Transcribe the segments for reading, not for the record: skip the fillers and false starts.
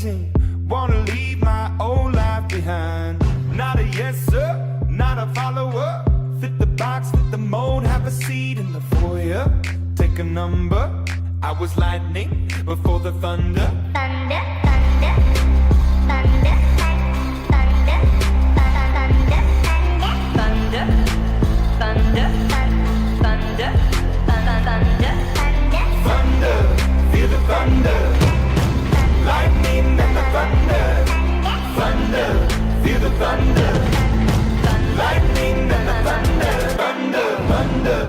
changing. Wanna leave my old life behind. Not a yes sir, not a follower. Fit the box, fit the mold, have a seat in the foyer. Take a number. I was lightning before the thunder. Thunder, thunder, thunder, thunder, thunder, thunder, thunder, thunder, thunder, Thunder, feel the thunder. Lightning and the thunder. Thunder, feel the thunder. Lightning and the thunder. Thunder, thunder.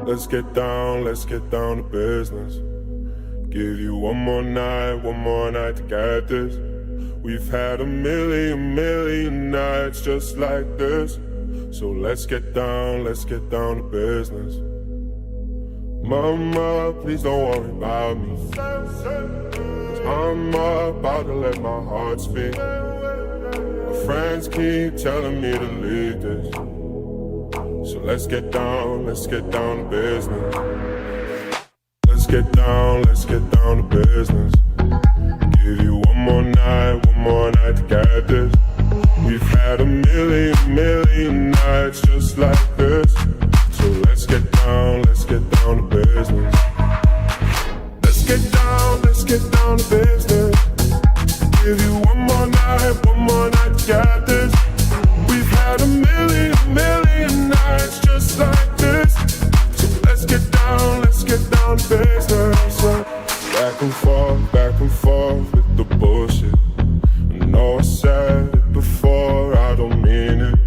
Let's get down to business. Give you one more night to get this. We've had a million nights just like this. So let's get down to business. Mama, please don't worry about me. 'Cause I'm about to let my heart speak. My friends keep telling me to leave this. So let's get down to business. Let's get down to business. Give you one more night to get this. We've had a million nights just like this. So let's get down to business. Let's get down to business. Give you one more night to get this. We've had a million nights just like this. So let's get down to business. Back and forth with the bullshit. I know I said it before, I don't mean it.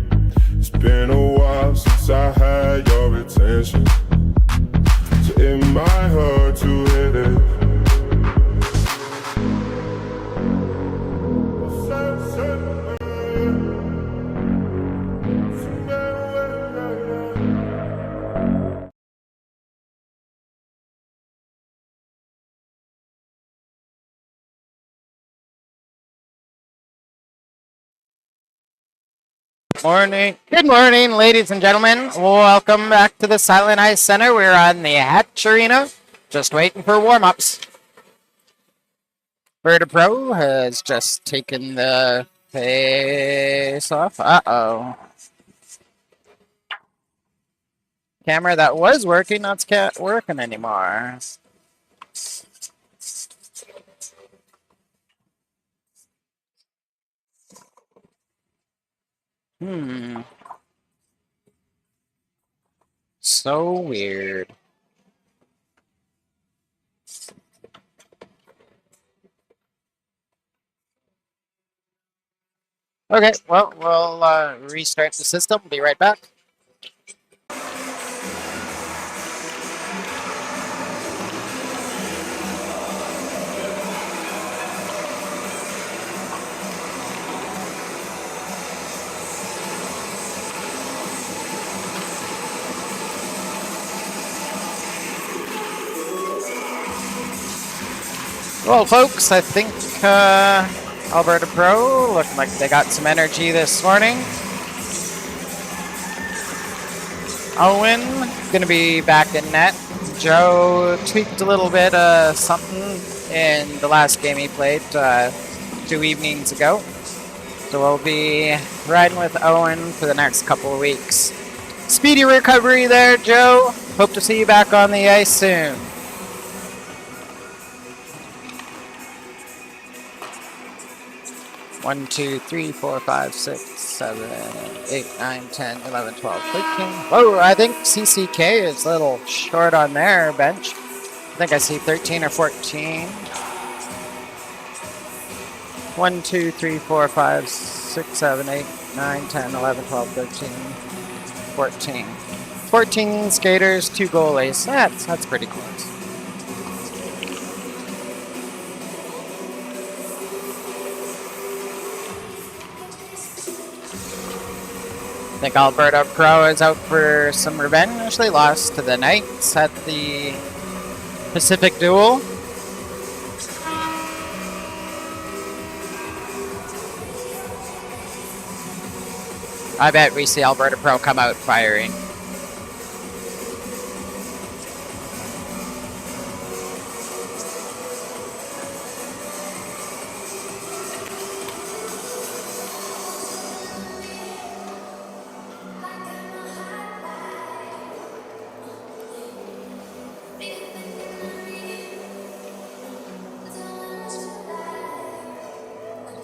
It's been a while since I had your attention, so it might hurt to hit it. Good morning, ladies and gentlemen. Welcome back to the Silent Ice Center. We're on the Hatch Arena, just waiting for warm-ups. Alberta Pro has just taken the face off. Uh-oh. Camera that was working, not working anymore. So weird. Okay, well, we'll restart the system. Be right back. Well, folks, I think Alberta Pro looked like they got some energy this morning. Owen going to be back in net. Joe tweaked a little bit something in the last game he played 2 evenings ago. So we'll be riding with Owen for the next couple of weeks. Speedy recovery there, Joe. Hope to see you back on the ice soon. One, 2, 3, 4, 5, 6, 7, 8, 9, 10, 11, 12, 13. Whoa, I think CCK is a little short on their bench. I think I see 13 or 14. 1, 2, 3, 4, 5, 6, 7, 8, 9, 10, 11, 12, 13, 14. 14 skaters, 2 goalies. That's pretty close. I think Alberta Pro is out for some revenge. They lost to the Knights at the Pacific Duel. I bet we see Alberta Pro come out firing.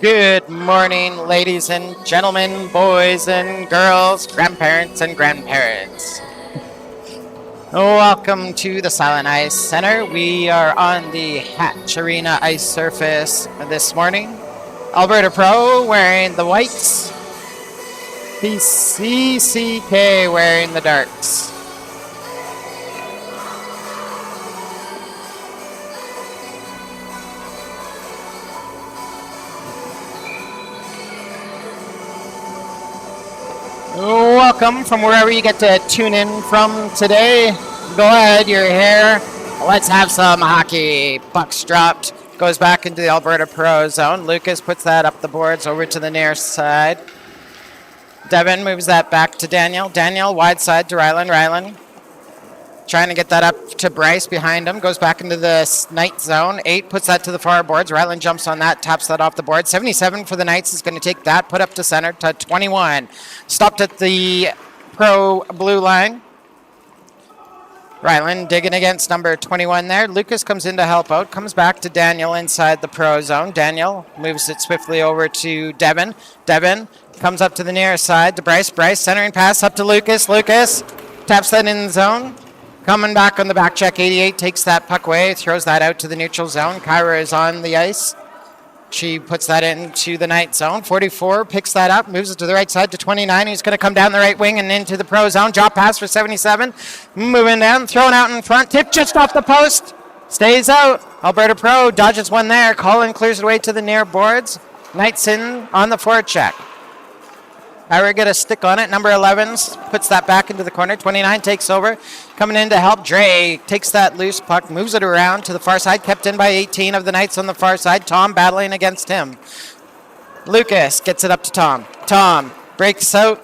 Good morning, ladies and gentlemen, boys and girls, grandparents and grandparents. Welcome to the Silent Ice Center. We are on the Hatch Arena ice surface this morning. Alberta Pro wearing the whites. The CCK wearing the darks. Welcome from wherever you get to tune in from today. Go ahead, you're here. Let's have some hockey. Puck's dropped. Goes back into the Alberta Pro zone. Lucas puts that up the boards over to the near side. Devin moves that back to Daniel. Daniel wide side to Ryland. Ryland trying to get that up to Bryce behind him. Goes back into the Knight zone. 8 puts that to the far boards. Ryland jumps on that, taps that off the board. 77 for the Knights is going to take that, put up to center to 21. Stopped at the Pro blue line. Ryland digging against number 21 there. Lucas comes in to help out. Comes back to Daniel inside the Pro zone. Daniel moves it swiftly over to Devin. Devin comes up to the near side to Bryce. Bryce centering pass up to Lucas. Lucas taps that in the zone. Coming back on the back check, 88 takes that puck away, throws that out to the neutral zone. Kyra is on the ice. She puts that into the Knight zone. 44 picks that up, moves it to the right side to 29. He's going to come down the right wing and into the Pro zone. Drop pass for 77. Moving down, throwing out in front. Tip just off the post. Stays out. Alberta Pro dodges one there. Colin clears it away to the near boards. Knights in on the forecheck. Kyra get a stick on it. Number 11 puts that back into the corner. 29 takes over. Coming in to help. Dre takes that loose puck, moves it around to the far side. Kept in by 18 of the Knights on the far side. Tom battling against him. Lucas gets it up to Tom. Tom breaks out.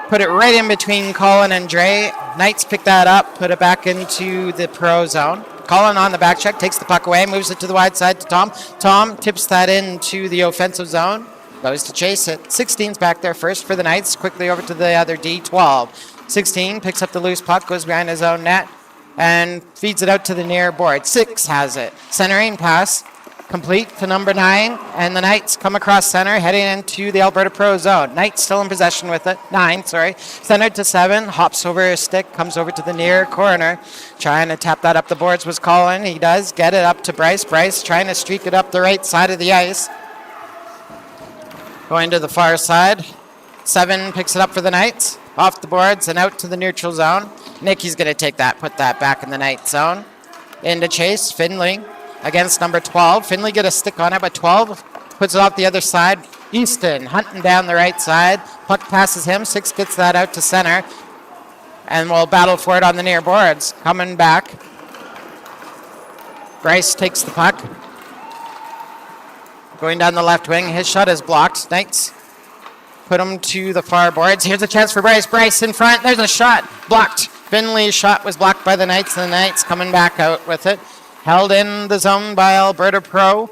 Put it right in between Colin and Dre. Knights pick that up. Put it back into the Pro zone. Colin on the back check. Takes the puck away. Moves it to the wide side to Tom. Tom tips that into the offensive zone. Goes to chase it. 16's back there first for the Knights. Quickly over to the other D. 12. 16 picks up the loose puck, goes behind his own net, and feeds it out to the near board. 6 has it. Centering pass complete to number 9, and the Knights come across center, heading into the Alberta Pro zone. Knights still in possession with it. 9, sorry. Centered to 7, hops over his stick, comes over to the near corner. Trying to tap that up the boards was Colin. He does get it up to Bryce. Bryce trying to streak it up the right side of the ice. Going to the far side. 7 picks it up for the Knights. Off the boards and out to the neutral zone. Nicky's going to take that, put that back in the Knight zone. Into chase. Finley against number 12. Finley get a stick on it, but 12 puts it off the other side. Easton hunting down the right side. Puck passes him. 6 gets that out to center. And will battle for it on the near boards. Coming back. Bryce takes the puck. Going down the left wing. His shot is blocked. Knights put him to the far boards. Here's a chance for Bryce. Bryce in front. There's a shot. Blocked. Finley's shot was blocked by the Knights, and the Knights coming back out with it. Held in the zone by Alberta Pro.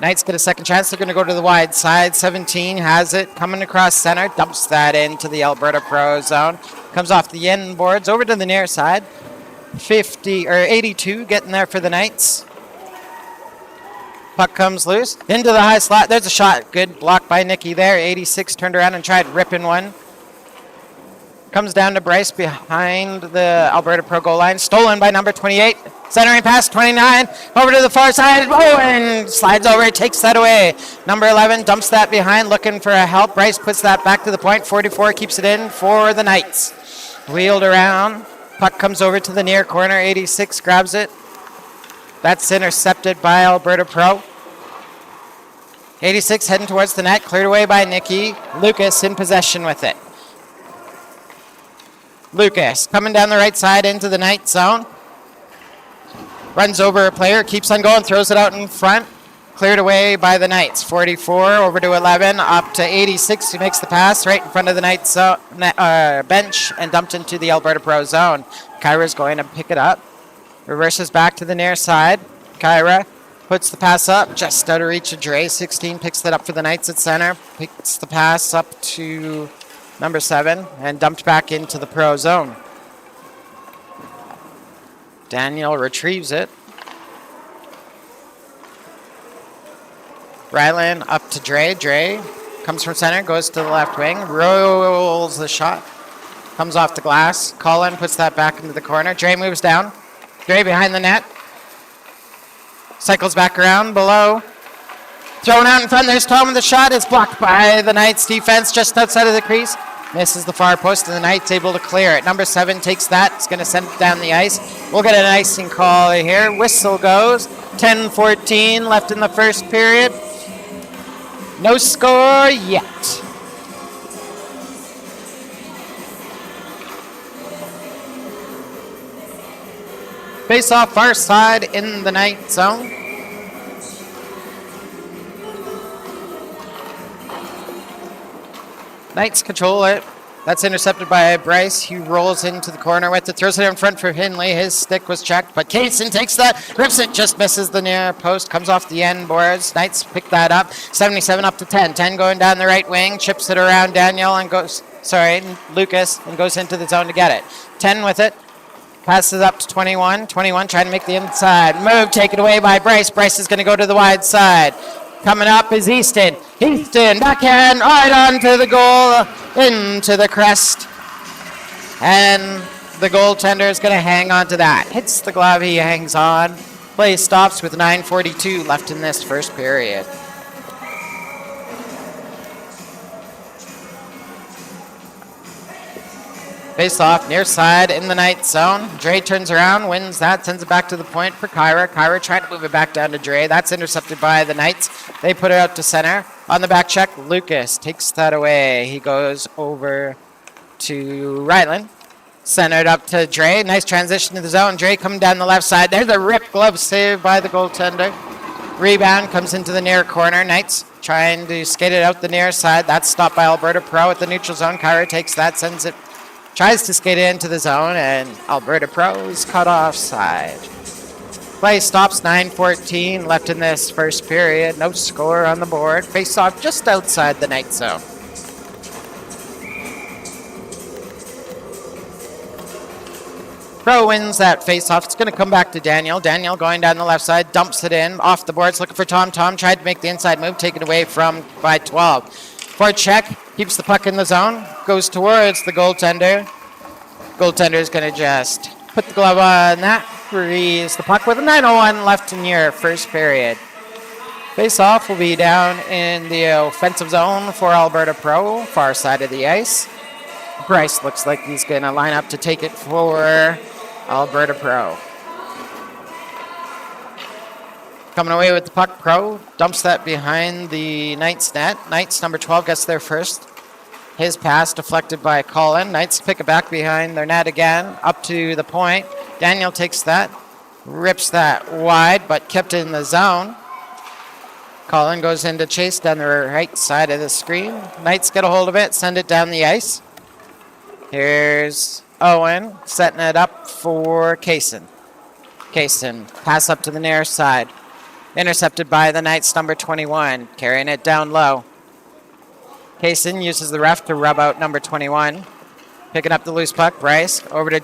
Knights get a second chance. They're going to go to the wide side. 17 has it. Coming across center. Dumps that into the Alberta Pro zone. Comes off the end boards over to the near side. 82 getting there for the Knights. Puck comes loose. Into the high slot. There's a shot. Good block by Nicky there. 86 turned around and tried ripping one. Comes down to Bryce behind the Alberta Pro goal line. Stolen by number 28. Centering pass, 29. Over to the far side. Oh, and slides over. Takes that away. Number 11 dumps that behind, looking for a help. Bryce puts that back to the point. 44 keeps it in for the Knights. Wheeled around. Puck comes over to the near corner. 86 grabs it. That's intercepted by Alberta Pro. 86 heading towards the net. Cleared away by Nicky. Lucas in possession with it. Lucas coming down the right side into the Knight zone. Runs over a player. Keeps on going. Throws it out in front. Cleared away by the Knights. 44 over to 11. Up to 86. Who makes the pass right in front of the Knights bench and dumped into the Alberta Pro zone. Kyra's going to pick it up. Reverses back to the near side. Kyra puts the pass up just out of reach of Dre. 16 picks that up for the Knights at center. Picks the pass up to number 7 and dumped back into the Pro zone. Daniel retrieves it. Rylan up to Dre. Dre comes from center, goes to the left wing, rolls the shot, comes off the glass. Colin puts that back into the corner. Dre moves down. Dre behind the net. Cycles back around below. Thrown out in front. There's Tom with the shot. It's blocked by the Knights defense just outside of the crease. Misses the far post, and the Knights able to clear it. Number 7 takes that. It's going to send it down the ice. We'll get an icing call here. Whistle goes. 10-14 left in the first period. No score yet. Face off far side in the Knight zone. Knights control it. That's intercepted by Bryce. He rolls into the corner with it, throws it in front for Hinley. His stick was checked, but Kaysen takes that, rips it, just misses the near post, comes off the end boards. Knights pick that up. 77 up to 10. 10 going down the right wing, chips it around Daniel and Lucas, and goes into the zone to get it. 10 with it. Passes up to 21. 21 trying to make the inside move, taken away by Bryce. Bryce is going to go to the wide side. Coming up is Easton. Easton, backhand, right onto the goal, into the crest. And the goaltender is going to hang on to that. Hits the glove, he hangs on. Play stops with 9:42 left in this first period. Face off, near side in the Knight zone. Dre turns around, wins that, sends it back to the point for Kyra. Kyra trying to move it back down to Dre. That's intercepted by the Knights. They put it out to center. On the back check, Lucas takes that away. He goes over to Ryland. Centered up to Dre. Nice transition to the zone. Dre coming down the left side. There's a rip glove save by the goaltender. Rebound comes into the near corner. Knights trying to skate it out the near side. That's stopped by Alberta Pro at the neutral zone. Kyra takes that, sends it. Tries to skate it into the zone, and Alberta Pro is cut offside. Play stops, 9:14 left in this first period. No score on the board. Face off just outside the Knight zone. Pro wins that face-off. It's going to come back to Daniel. Daniel going down the left side, dumps it in, off the boards, looking for Tom. Tom tried to make the inside move, taken away by 12. For check, keeps the puck in the zone, goes towards the goaltender. Goaltender is going to just put the glove on that, frees the puck with a 9:01 left in your first period. Face-off will be down in the offensive zone for Alberta Pro, far side of the ice. Bryce looks like he's going to line up to take it for Alberta Pro. Coming away with the puck, Pro dumps that behind the Knights net. Knights number 12 gets there first. His pass deflected by Colin. Knights pick it back behind their net again, up to the point. Daniel takes that, rips that wide, but kept it in the zone. Colin goes into chase down the right side of the screen. Knights get a hold of it, send it down the ice. Here's Owen setting it up for Kaysen. Kaysen, pass up to the near side. Intercepted by the Knights number 21, carrying it down low. Kaysen uses the ref to rub out number 21. Picking up the loose puck, Bryce over to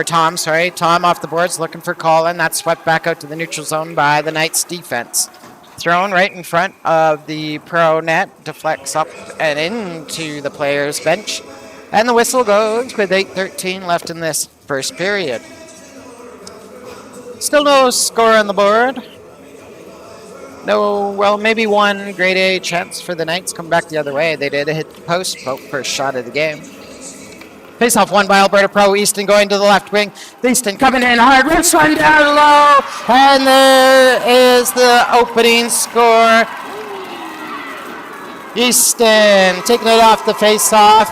Tom off the boards looking for Colin. That's swept back out to the neutral zone by the Knights defense. Thrown right in front of the Pro net, deflects up and into the player's bench. And the whistle goes with 8:13 left in this first period. Still no score on the board. Maybe one grade A chance for the Knights. Come back the other way. They did hit the post, first shot of the game. Face-off won by Alberta Pro. Easton going to the left wing. Easton coming in hard. Rips one down low. And there is the opening score. Easton taking it off the face-off.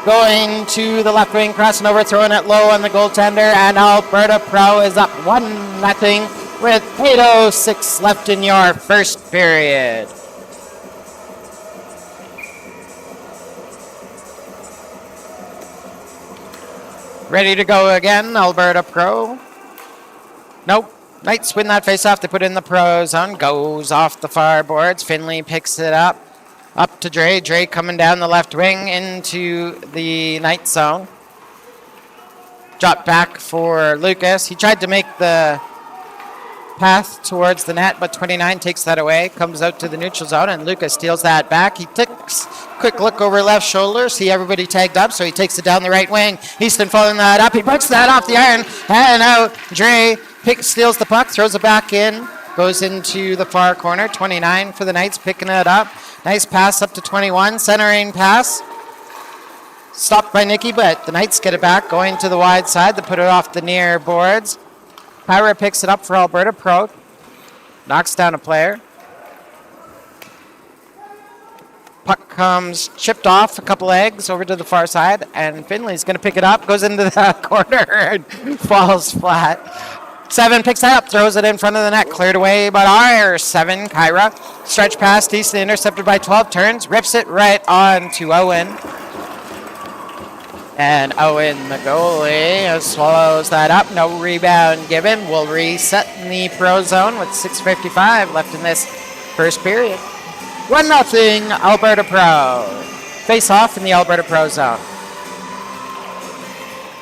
Going to the left wing, crossing over, throwing it low on the goaltender. And Alberta Pro is up 1-0. With 8:06 left in your first period. Ready to go again, Alberta Pro. Nope. Knights win that face-off. They put it in the Pro zone. Goes off the far boards. Finley picks it up. Up to Dre. Dre coming down the left wing into the Knight zone. Drop back for Lucas. He tried to make the path towards the net, but 29 takes that away, comes out to the neutral zone, and Lucas steals that back. He takes quick look over left shoulder, see everybody tagged up, so he takes it down the right wing. Easton following that up. He puts that off the iron, and out. Dre steals the puck, throws it back in, goes into the far corner. 29 for the Knights, picking it up. Nice pass up to 21, centering pass. Stopped by Nicky, but the Knights get it back, going to the wide side to put it off the near boards. Kyra picks it up for Alberta Pro. Knocks down a player. Puck comes chipped off a couple legs over to the far side, and Finley's going to pick it up, goes into the corner, and falls flat. 7 picks it up, throws it in front of the net, cleared away by our 7, Kyra. Stretch pass, decently intercepted by 12, turns, rips it right on to Owen. And Owen, the goalie, swallows that up. No rebound given. We'll reset in the pro zone with 6:55 left in this first period. 1-0 Alberta Pro. Face off in the Alberta Pro zone.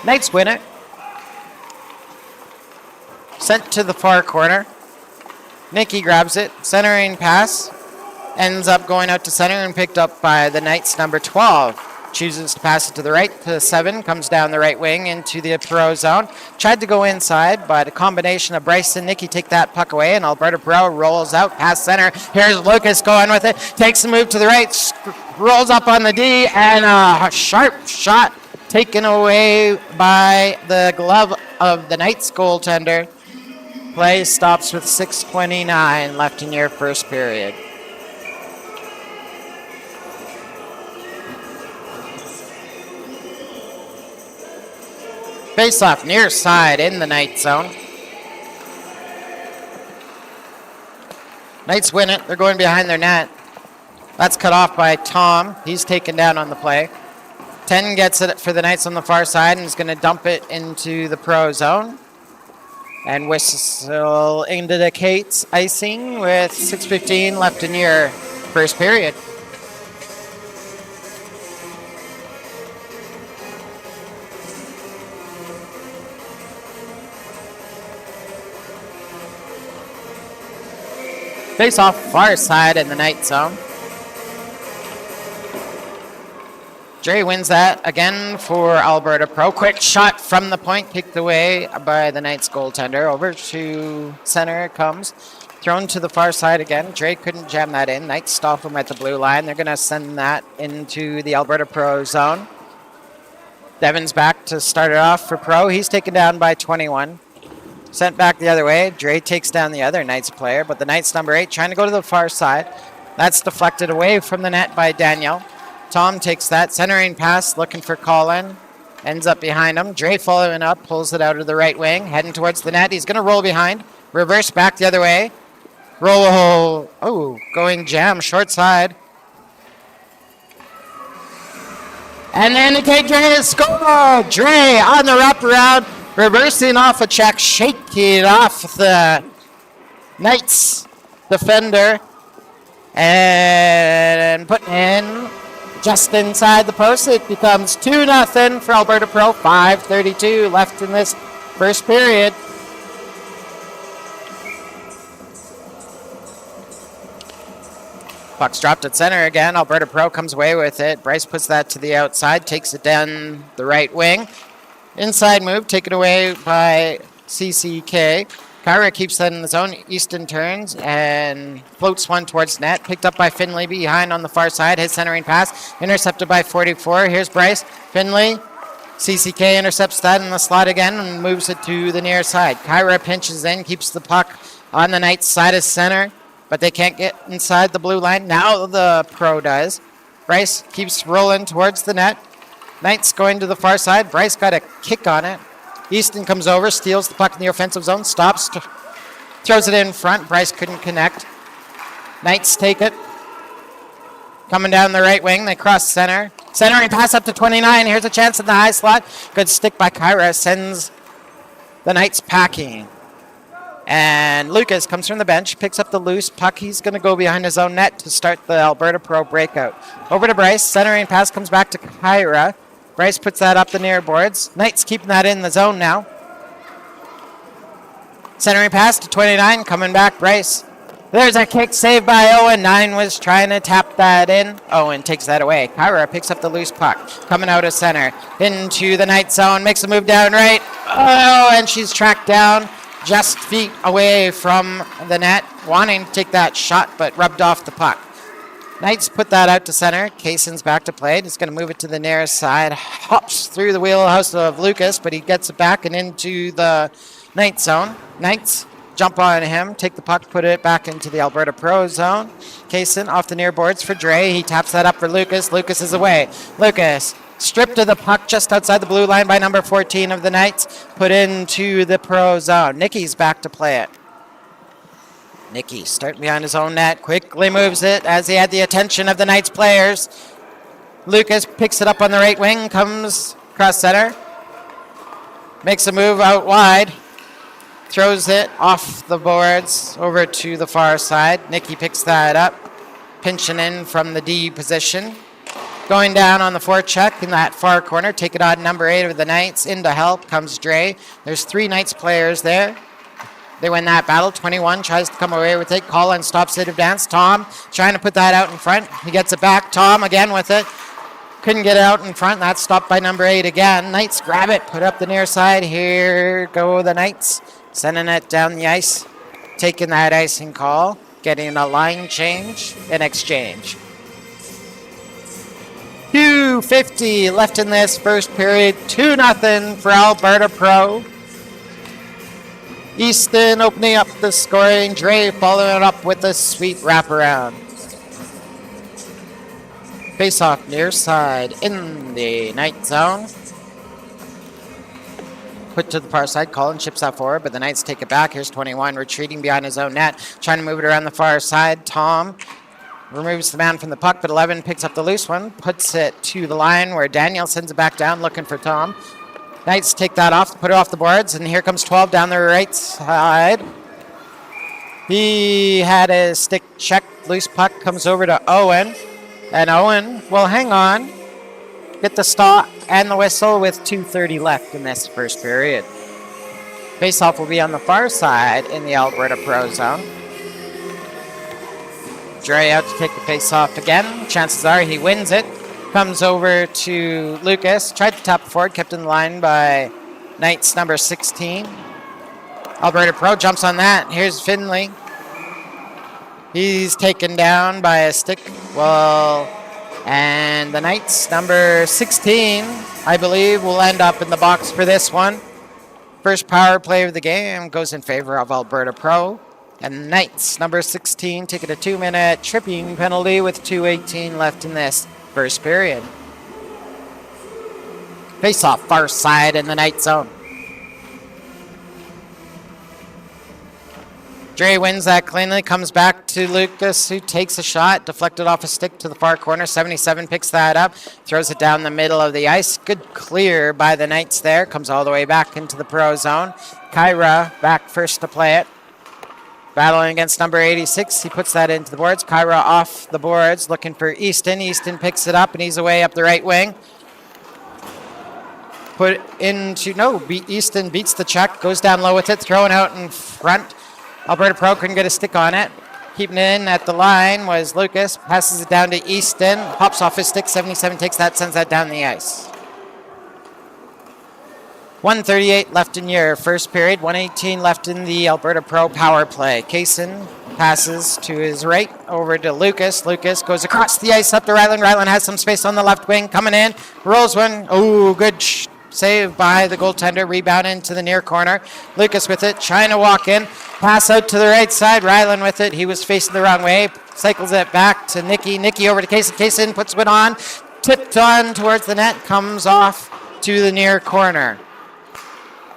Knights win it. Sent to the far corner. Nicky grabs it. Centering pass. Ends up going out to center and picked up by the Knights number 12. Chooses to pass it to the right to 7, comes down the right wing into the pro zone. Tried to go inside, but a combination of Bryce and Nicky take that puck away, and Alberta Pro rolls out past center. Here's Lucas going with it, takes a move to the right, rolls up on the D, and a sharp shot taken away by the glove of the Knights goaltender. Play stops with 6:29 left in your first period. Face off near side in the Knight zone. Knights win it. They're going behind their net. That's cut off by Tom. He's taken down on the play. 10 gets it for the Knights on the far side and is going to dump it into the pro zone. And whistle indicates icing with 6:15 left in your first period. Face off far side in the Knight zone. Dre wins that again for Alberta Pro. Quick shot from the point, kicked away by the Knights goaltender. Over to center it comes. Thrown to the far side again. Dre couldn't jam that in. Knights stop him at the blue line. They're going to send that into the Alberta Pro zone. Devin's back to start it off for Pro. He's taken down by 21. Sent back the other way. Dre takes down the other Knights player, but the Knights number 8 trying to go to the far side. That's deflected away from the net by Daniel. Tom takes that. Centering pass, looking for Colin. Ends up behind him. Dre following up, pulls it out of the right wing, heading towards the net. He's going to roll behind. Reverse back the other way. Roll. Oh, going jam, short side. And then indicate Dre has scored. Dre on the wraparound. Reversing off a check, shaking off the Knights defender, and putting in just inside the post. It becomes 2-0 for Alberta Pro. 5:32 left in this first period. Puck's dropped at center again. Alberta Pro comes away with it. Bryce puts that to the outside, takes it down the right wing. Inside move, taken away by CCK. Kyra keeps that in the zone. Easton turns and floats one towards net. Picked up by Finley behind on the far side. His centering pass. Intercepted by 44. Here's Bryce. Finley. CCK intercepts that in the slot again and moves it to the near side. Kyra pinches in, keeps the puck on the Knights side of center, but they can't get inside the blue line. Now the Pro does. Bryce keeps rolling towards the net. Knights going to the far side. Bryce got a kick on it. Easton comes over, steals the puck in the offensive zone, stops, throws it in front. Bryce couldn't connect. Knights take it. Coming down the right wing, they cross center. Centering pass up to 29. Here's a chance in the high slot. Good stick by Kyra, sends the Knights packing. And Lucas comes from the bench, picks up the loose puck. He's going to go behind his own net to start the Alberta Pro breakout. Over to Bryce. Centering pass comes back to Kyra. Bryce puts that up the near boards. Knights keeping that in the zone now. Centering pass to 29, coming back, Bryce. There's a kick saved by Owen. 9 was trying to tap that in. Owen takes that away. Kyra picks up the loose puck. Coming out of center. Into the night zone. Makes a move down right. Oh, and she's tracked down just feet away from the net. Wanting to take that shot, but rubbed off the puck. Knights put that out to center. Kaysen's back to play. He's going to move it to the near side. Hops through the wheelhouse of Lucas, but he gets it back and into the night zone. Knights jump on him, take the puck, put it back into the Alberta Pro zone. Kaysen off the near boards for Dre. He taps that up for Lucas. Lucas is away. Lucas stripped of the puck just outside the blue line by number 14 of the Knights. Put into the Pro zone. Nicky's back to play it. Nicky starting behind his own net. Quickly moves it as he had the attention of the Knights players. Lucas picks it up on the right wing. Comes across center. Makes a move out wide. Throws it off the boards over to the far side. Nicky picks that up. Pinching in from the D position. Going down on the forecheck in that far corner. Take it on number 8 of the Knights. In to help comes Dre. There's 3 Knights players there. They win that battle. 21 tries to come away with it. Colin stops it advance. Tom trying to put that out in front. He gets it back. Tom again with it. Couldn't get it out in front. That's stopped by number 8 again. Knights grab it. Put up the near side. Here go the Knights. Sending it down the ice. Taking that icing call. Getting a line change in exchange. 2:50 left in this first period. 2-0 for Alberta Pro. Easton opening up the scoring. Dre following it up with a sweet wraparound. Face off near side in the night zone. Put to the far side. Colin chips that forward, but the Knights take it back. Here's 21 retreating behind his own net. Trying to move it around the far side. Tom removes the man from the puck, but 11 picks up the loose one. Puts it to the line where Daniel sends it back down looking for Tom. Knights take that off, put it off the boards, and here comes 12 down the right side. He had his stick checked. Loose puck comes over to Owen. And Owen will hang on, get the stop and the whistle with 2:30 left in this first period. Faceoff will be on the far side in the Alberta Pro zone. Dre out to take the faceoff again. Chances are he wins it. Comes over to Lucas. Tried to tap forward, kept in line by Knights number 16. Alberta Pro jumps on that. Here's Finley. He's taken down by a stick. Well, and the Knights number 16, I believe, will end up in the box for this one. First power play of the game goes in favor of Alberta Pro. And Knights number 16 taking a 2-minute tripping penalty with 2:18 left in this first period. Face off far side in the night zone. Dre wins that cleanly, comes back to Lucas, who takes a shot, deflected off a stick to the far corner. 77 picks that up, throws it down the middle of the ice. Good clear by the Knights there, comes all the way back into the Pro zone. Kyra back first to play it. Battling against number 86. He puts that into the boards. Kyra off the boards, looking for Easton. Easton picks it up, and he's away up the right wing. Put into, Easton beats the check, goes down low with it, throwing out in front. Alberta Pro couldn't get a stick on it. Keeping it in at the line was Lucas. Passes it down to Easton. Hops off his stick. 77 takes that, sends that down the ice. 1:38 left in your first period. 1:18 left in the Alberta Pro power play. Kaysen passes to his right over to Lucas. Lucas goes across the ice up to Ryland. Ryland has some space on the left wing. Coming in. Rolls one. Oh, good save by the goaltender. Rebound into the near corner. Lucas with it. Trying to walk in. Pass out to the right side. Ryland with it. He was facing the wrong way. Cycles it back to Nicky. Nicky over to Kaysen. Kaysen puts it on. Tipped on towards the net. Comes off to the near corner.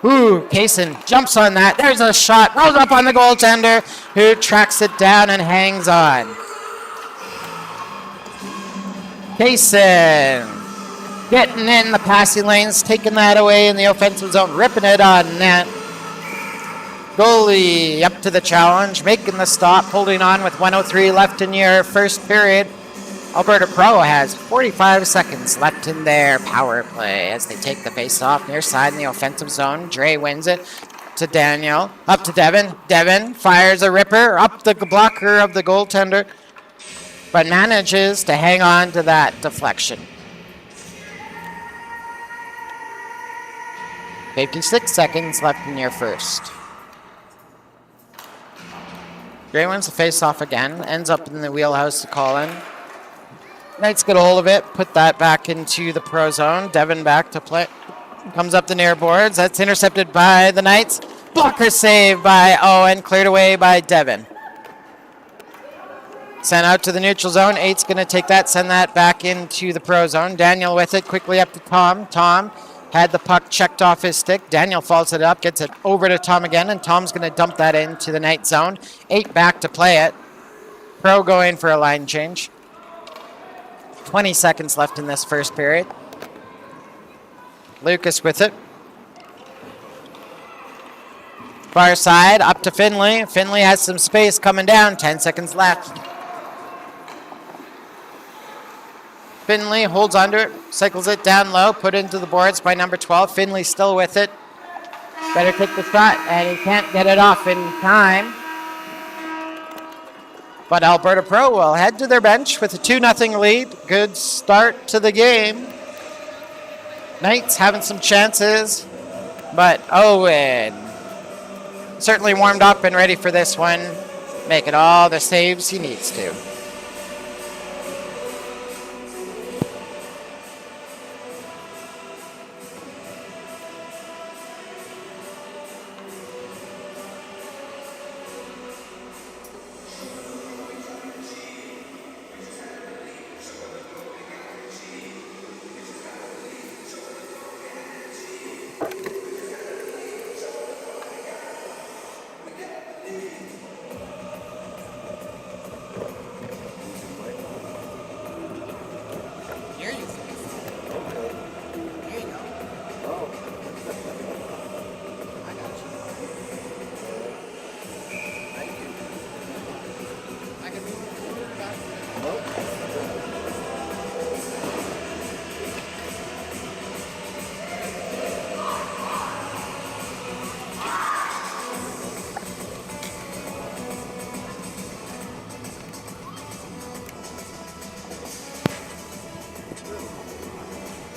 Ooh, Kaysen jumps on that. There's a shot. Rolls up on the goaltender, who tracks it down and hangs on. Kaysen getting in the passing lanes, taking that away in the offensive zone, ripping it on net. Goalie up to the challenge, making the stop, holding on with 1:03 left in your first period. Alberta Pro has 45 seconds left in their power play as they take the face-off near side in the offensive zone. Dre wins it. to Daniel. Up to Devin. Devin fires a ripper up the blocker of the goaltender, but manages to hang on to that deflection. 56 seconds left in your first. Gray wins the face-off again. Ends up in the wheelhouse to Colin. Knights get a hold of it. Put that back into the pro zone. Devin back to play. Comes up the near boards. That's intercepted by the Knights. Blocker save by Owen. Cleared away by Devin. Sent out to the neutral zone. 8's going to take that. Send that back into the pro zone. Daniel with it. Quickly up to Tom. Tom had the puck checked off his stick. Daniel follows it up, gets it over to Tom again, and Tom's going to dump that into the Knight zone. 8 back to play it. Pro going for a line change. 20 seconds left in this first period. Lucas with it. Far side, up to Finley. Finley has some space coming down. 10 seconds left. Finley holds under it, cycles it down low, put into the boards by number 12. Finley still with it. Better take the shot, and he can't get it off in time. But Alberta Pro will head to their bench with a 2-0 lead. Good start to the game. Knights having some chances, but Owen certainly warmed up and ready for this one, making all the saves he needs to.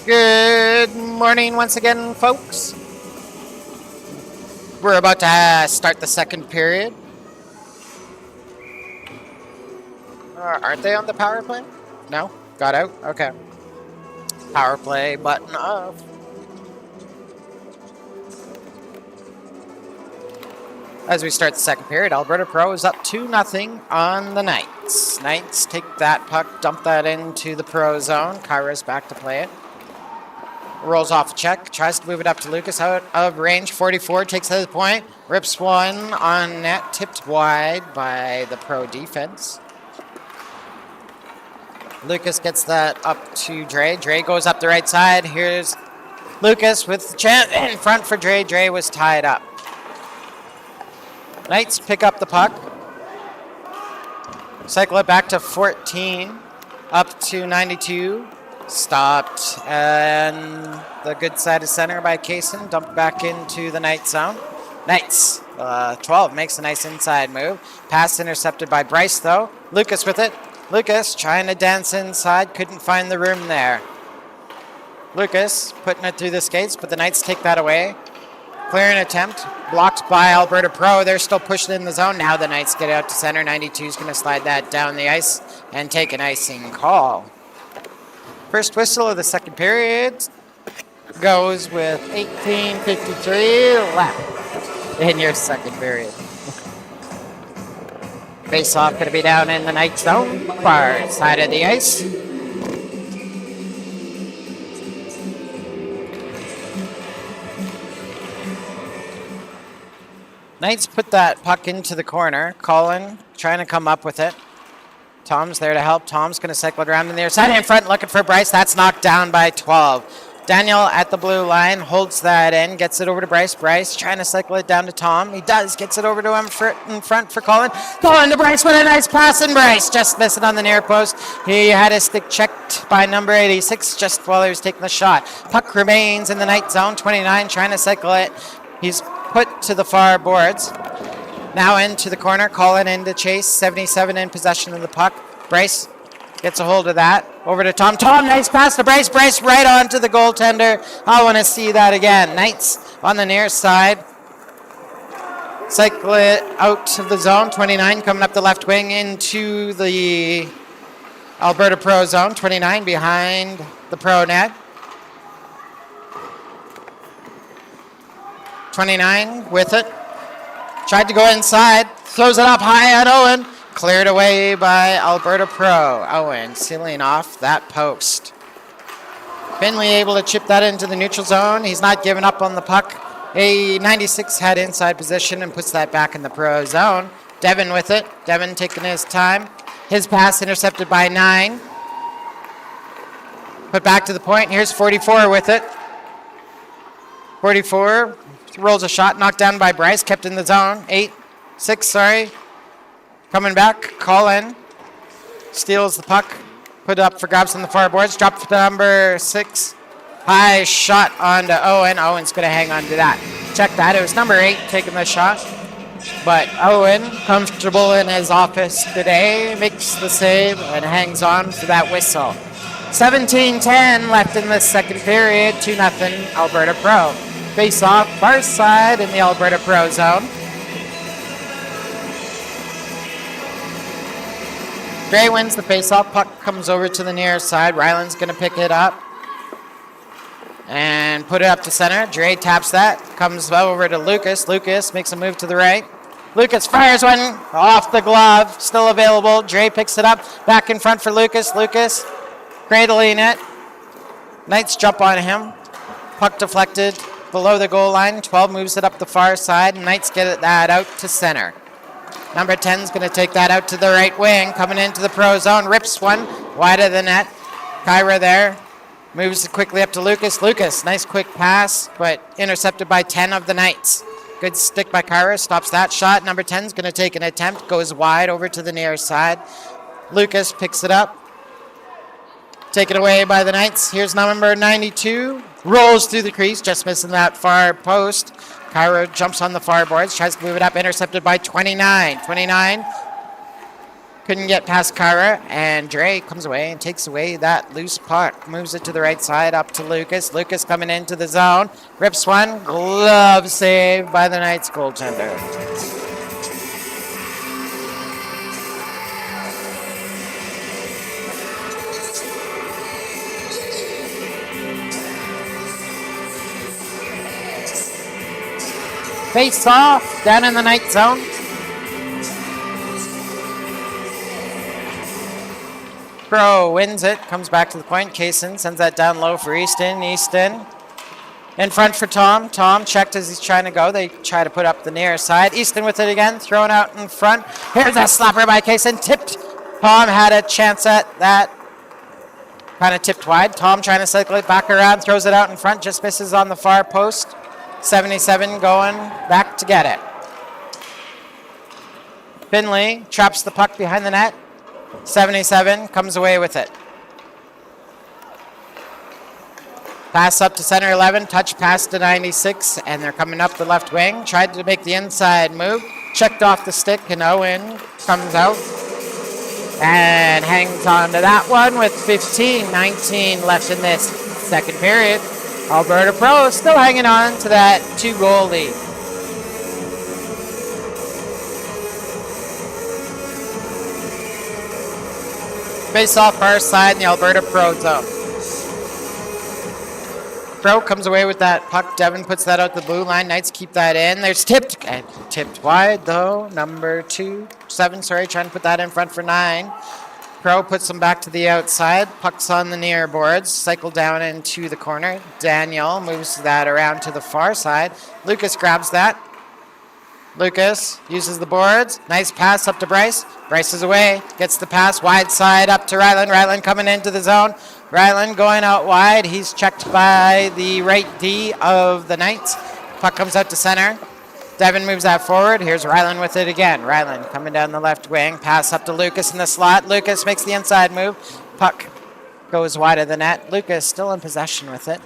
Good morning once again, folks. We're about to start the second period. Aren't they on the power play? No? Got out? Okay. Power play button off. As we start the second period, Alberta Pro is up 2-0 on the Knights. Knights take that puck, dump that into the pro zone. Kyra's back to play it. Rolls off a check, tries to move it up to Lucas, out of range. 44 takes his point, rips one on net, tipped wide by the pro defense. Lucas gets that up to Dre. Dre goes up the right side. Here's Lucas with the chance in front for Dre. Dre was tied up. Knights pick up the puck. Cycle it back to 14, up to 92. Stopped, and the good side of center by Kaysen, dumped back into the Knight zone. Knights, 12 makes a nice inside move. Pass intercepted by Bryce, though. Lucas with it. Lucas trying to dance inside, couldn't find the room there. Lucas putting it through the skates, but the Knights take that away. Clearing attempt, blocked by Alberta Pro. They're still pushing in the zone. Now the Knights get out to center. 92 is going to slide that down the ice and take an icing call. First whistle of the second period goes with 18:53 left in your second period. Face-off going to be down in the Knight zone, far side of the ice. Knights put that puck into the corner. Colin trying to come up with it. Tom's there to help. Tom's going to cycle it around in the other side in front, looking for Bryce. That's knocked down by 12. Daniel at the blue line holds that in, gets it over to Bryce. Bryce trying to cycle it down to Tom. He does, gets it over to him in front for Colin. Colin to Bryce with a nice pass, and Bryce just missing on the near post. He had his stick checked by number 86 just while he was taking the shot. Puck remains in the Knight zone. 29 trying to cycle it. He's put to the far boards. Now into the corner, Colin into chase. 77 in possession of the puck. Bryce gets a hold of that. Over to Tom. Tom, nice pass to Bryce. Bryce right onto the goaltender. I want to see that again. Knights on the near side. Cycle it out of the zone. 29 coming up the left wing into the Alberta Pro zone. 29 behind the Pro net. 29 with it. Tried to go inside. Throws it up high on Owen. Cleared away by Alberta Pro. Owen sealing off that post. Finley able to chip that into the neutral zone. He's not giving up on the puck. A 96 had inside position and puts that back in the Pro zone. Devin with it. Devin taking his time. His pass intercepted by 9. Put back to the point. Here's 44 with it. 44 rolls a shot, knocked down by Bryce, kept in the zone. 6, coming back, Colin steals the puck, put it up for grabs on the far boards, dropped to number 6. High shot onto Owen. Owen's going to hang on to that. Check that. It was number 8 taking the shot. But Owen, comfortable in his office today, makes the save and hangs on for that whistle. 17-10 left in the second period. 2-0 Alberta Pro. Face off far side in the Alberta Pro zone. Gray wins the face-off. Puck comes over to the near side. Ryland's going to pick it up and put it up to center. Dre taps that. Comes over to Lucas. Lucas makes a move to the right. Lucas fires one off the glove. Still available. Dre picks it up. Back in front for Lucas. Lucas cradling it. Knights jump on him. Puck deflected below the goal line. 12 moves it up the far side. Knights get that out to center. Number 10's going to take that out to the right wing. Coming into the Pro zone. Rips one wide of the net. Kyra there. Moves it quickly up to Lucas. Lucas, nice quick pass, but intercepted by 10 of the Knights. Good stick by Kyra. Stops that shot. Number 10's going to take an attempt. Goes wide over to the near side. Lucas picks it up. Taken away by the Knights. Here's number 92. Rolls through the crease, just missing that far post. Kyra jumps on the far boards, tries to move it up, intercepted by 29. 29 couldn't get past Kyra, and Dre comes away and takes away that loose puck. Moves it to the right side, up to Lucas. Lucas coming into the zone, rips one, glove save by the Knights goaltender. Face off down in the Knight zone. Pro wins it, comes back to the point. Kaysen sends that down low for Easton. Easton in front for Tom. Tom checked as he's trying to go. They try to put up the near side. Easton with it again, thrown out in front. Here's a slapper by Kaysen, tipped. Tom had a chance at that. Kind of tipped wide. Tom trying to cycle it back around, throws it out in front, just misses on the far post. 77 going back to get it. Finley traps the puck behind the net. 77 comes away with it. Pass up to center 11, touch pass to 96, and they're coming up the left wing. Tried to make the inside move, checked off the stick, and Owen comes out and hangs on to that one with 15-19 left in this second period. Alberta Pro still hanging on to that 2-goal lead. Face off far side in the Alberta Pro zone. Pro comes away with that puck. Devin puts that out the blue line. Knights keep that in. There's tipped. And tipped wide though. Number 7, trying to put that in front for 9. Pro puts them back to the outside. Puck's on the near boards. Cycle down into the corner. Daniel moves that around to the far side. Lucas grabs that. Lucas uses the boards. Nice pass up to Bryce. Bryce is away. Gets the pass wide side up to Ryland. Ryland coming into the zone. Ryland going out wide. He's checked by the right D of the Knights. Puck comes out to center. Devin moves that forward. Here's Ryland with it again. Ryland coming down the left wing. Pass up to Lucas in the slot. Lucas makes the inside move. Puck goes wide of the net. Lucas still in possession with it.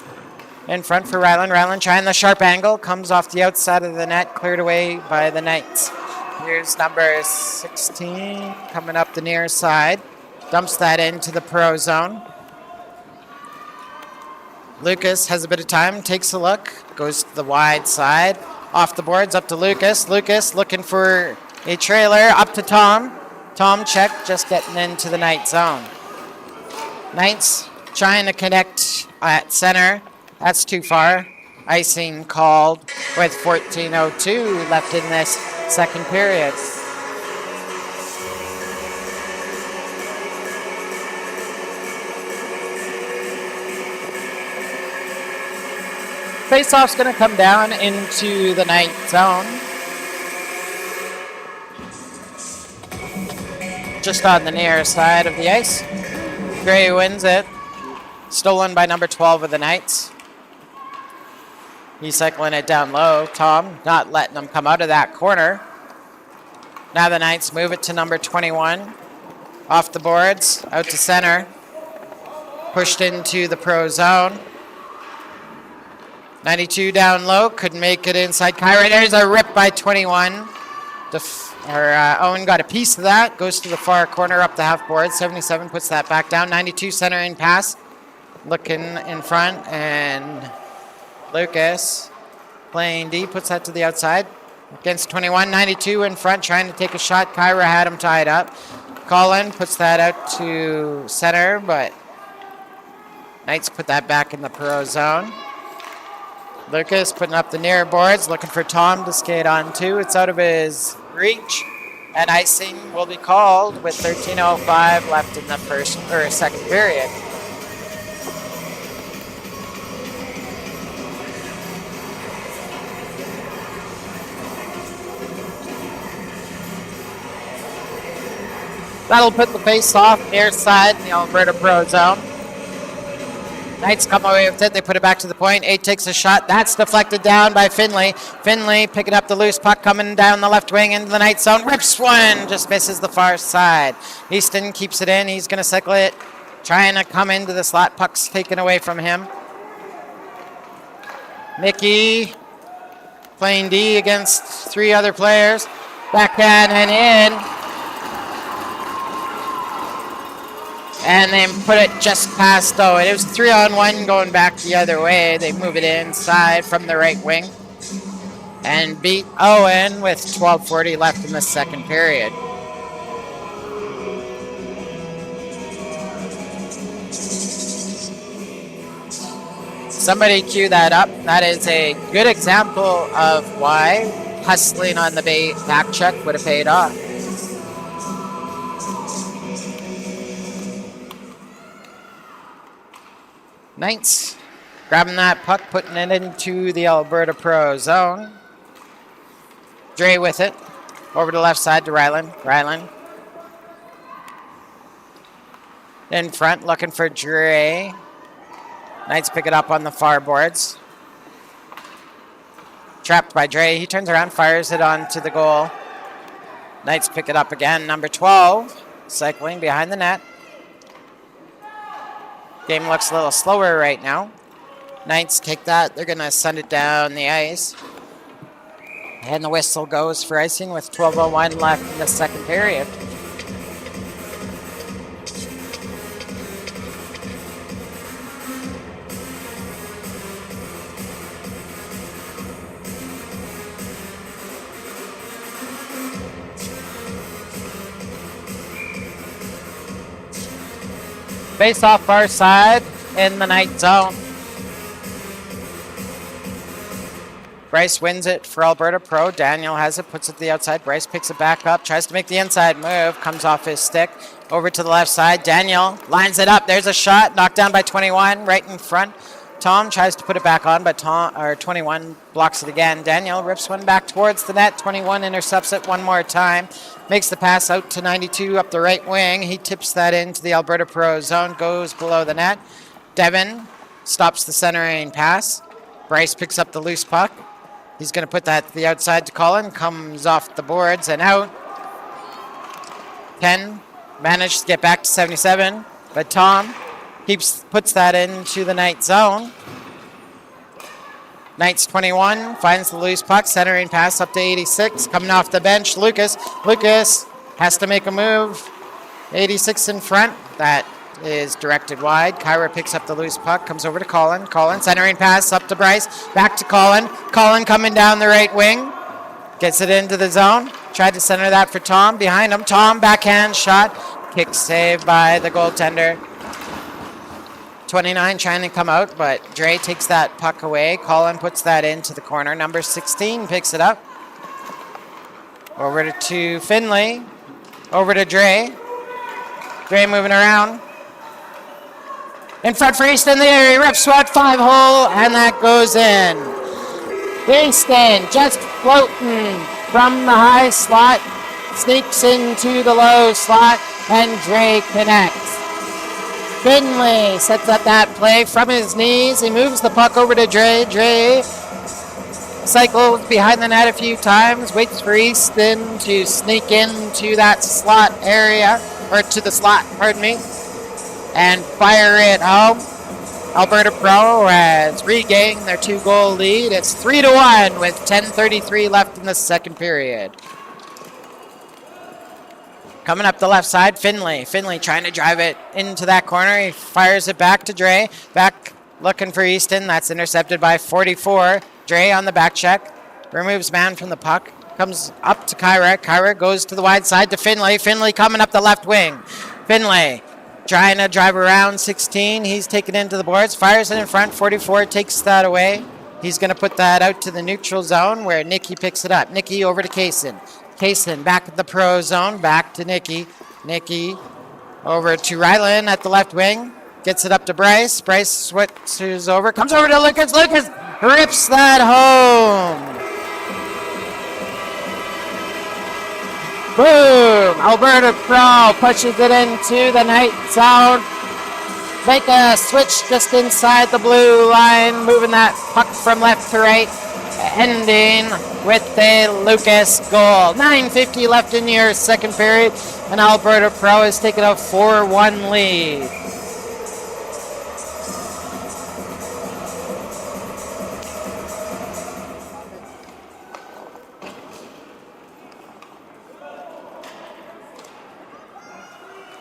In front for Ryland. Ryland trying the sharp angle. Comes off the outside of the net. Cleared away by the Knights. Here's number 16 coming up the near side. Dumps that into the Pro zone. Lucas has a bit of time. Takes a look. Goes to the wide side. Off the boards. Up to Lucas. Lucas looking for a trailer. Up to Tom. Tom check. Just getting into the Knight zone. Knights trying to connect at center. That's too far. Icing called with 14:02 left in this second period. Face-off's going to come down into the Knight zone. Just on the near side of the ice. Gray wins it. Stolen by number 12 of the Knights. He's cycling it down low. Tom not letting them come out of that corner. Now the Knights move it to number 21. Off the boards, out to center. Pushed into the Pro zone. 92 down low, couldn't make it inside Kyra. There's a rip by 21. Owen got a piece of that. Goes to the far corner up the half board. 77 puts that back down. 92 centering pass. Looking in front, and Lucas playing D, puts that to the outside. Against 21, 92 in front, trying to take a shot. Kyra had him tied up. Colin puts that out to center, but Knights put that back in the Pro zone. Lucas putting up the near boards, looking for Tom to skate on to. It's out of his reach, and icing will be called with 13:05 left in the second period. That'll put the face-off near side in the Alberta Pro zone. Knights come away with it. They put it back to the point. 8 takes a shot. That's deflected down by Finley. Finley picking up the loose puck, coming down the left wing into the Knight zone. Rips one. Just misses the far side. Easton keeps it in. He's going to cycle it. Trying to come into the slot. Puck's taken away from him. Mickey playing D against 3 other players. Backhand and in. And they put it just past Owen. It was 3-on-1 going back the other way. They move it inside from the right wing and beat Owen with 12:40 left in the second period. Somebody cue that up. That is a good example of why hustling on the back check would have paid off. Knights grabbing that puck, putting it into the Alberta Pro zone. Dre with it. Over to the left side to Ryland. Ryland. In front, looking for Dre. Knights pick it up on the far boards. Trapped by Dre. He turns around, fires it onto the goal. Knights pick it up again. Number 12, cycling behind the net. Game looks a little slower right now. Knights take that. They're going to send it down the ice. And the whistle goes for icing with 12:01 left in the second period. Face off far side in the Knight zone. Bryce wins it for Alberta Pro. Daniel has it, puts it to the outside. Bryce picks it back up, tries to make the inside move, comes off his stick. Over to the left side. Daniel lines it up. There's a shot, knocked down by 21 right in front. Tom tries to put it back on, but 21 blocks it again. Daniel rips one back towards the net. 21 intercepts it one more time. Makes the pass out to 92 up the right wing. He tips that into the Alberta Pro zone, goes below the net. Devin stops the centering pass. Bryce picks up the loose puck. He's going to put that to the outside to Colin. Comes off the boards and out. 10 managed to get back to 77, but Tom puts that into the Knight zone. Knights 21 finds the loose puck, centering pass up to 86. Coming off the bench, Lucas. Lucas has to make a move. 86 in front. That is directed wide. Kyra picks up the loose puck, comes over to Colin. Colin centering pass up to Bryce. Back to Colin. Colin coming down the right wing. Gets it into the zone. Tried to center that for Tom. Behind him, Tom backhand shot. Kick save by the goaltender. 29 trying to come out, but Dre takes that puck away. Colin puts that into the corner. Number 16 picks it up. Over to Finley. Over to Dre. Dre moving around. In front for Easton there. He rips sweat 5-hole, and that goes in. Easton just floating from the high slot. Sneaks into the low slot, and Dre connects. Finley sets up that play from his knees. He moves the puck over to Dre. Dre cycles behind the net a few times, waits for Easton to sneak into that slot area, or to the slot, pardon me, and fire it home. Alberta Pro has regained their 2-goal lead. It's 3-1 with 10:33 left in the second period. Coming up the left side, Finley. Finley trying to drive it into that corner. He fires it back to Dre. Back looking for Easton. That's intercepted by 44. Dre on the back check. Removes man from the puck. Comes up to Kyra. Kyra goes to the wide side to Finley. Finley coming up the left wing. Finley trying to drive around 16. He's taken into the boards. Fires it in front. 44 takes that away. He's going to put that out to the neutral zone where Nicky picks it up. Nicky over to Kaysen. Kaysen back at the pro zone, back to Nicky. Nicky over to Rylan at the left wing. Gets it up to Bryce. Bryce switches over. Comes over to Lucas. Lucas rips that home. Boom! Alberta Pro pushes it into the night zone. Make a switch just inside the blue line. Moving that puck from left to right. Ending with a Lucas goal. 9:50 left in your second period, and Alberta Pro has taken a 4-1 lead.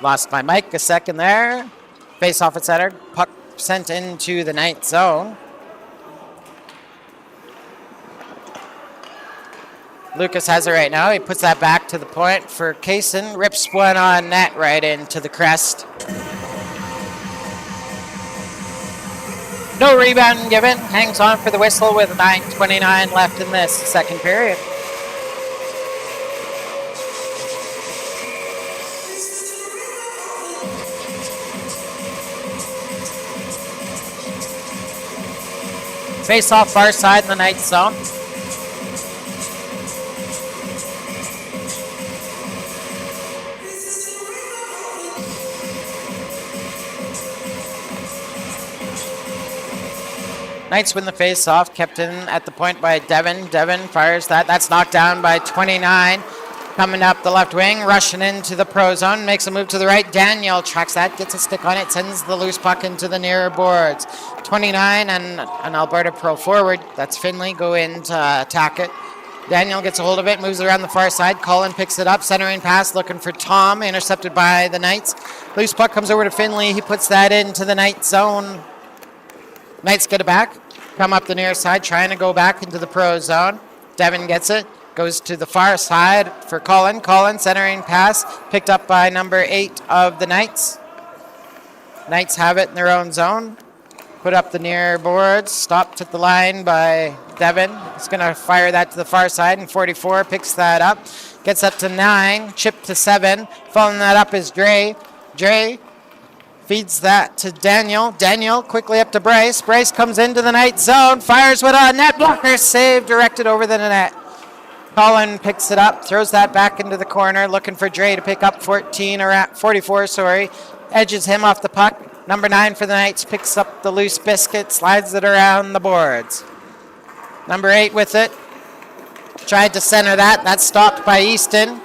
Lost my mic a second there. Face off at center. Puck sent into the night zone. Lucas has it right now. He puts that back to the point for Kaysen. Rips one on net right into the crest. No rebound given. Hangs on for the whistle with 9:29 left in this second period. Face off far side in the night zone. Knights win the face-off, kept in at the point by Devin. Devin fires that. That's knocked down by 29. Coming up the left wing, rushing into the pro zone, makes a move to the right. Daniel tracks that, gets a stick on it, sends the loose puck into the near boards. 29 and an Alberta Pro forward, that's Finley, go in to attack it. Daniel gets a hold of it, moves around the far side. Colin picks it up, centering pass, looking for Tom, intercepted by the Knights. Loose puck comes over to Finley. He puts that into the Knight zone. Knights get it back, come up the near side, trying to go back into the pro zone. Devin gets it, goes to the far side for Colin. Colin centering pass, picked up by number 8 of the Knights. Knights have it in their own zone. Put up the near boards, stopped at the line by Devin. He's going to fire that to the far side, and 44 picks that up. Gets up to 9, chipped to 7. Following that up is Dre. Dre feeds that to Daniel. Daniel quickly up to Bryce. Bryce comes into the Knight zone, fires with a net blocker save directed over the net. Colin picks it up, throws that back into the corner, looking for Dre to pick up 44, edges him off the puck. Number 9 for the Knights picks up the loose biscuit, slides it around the boards. Number 8 with it. Tried to center that. That's stopped by Easton.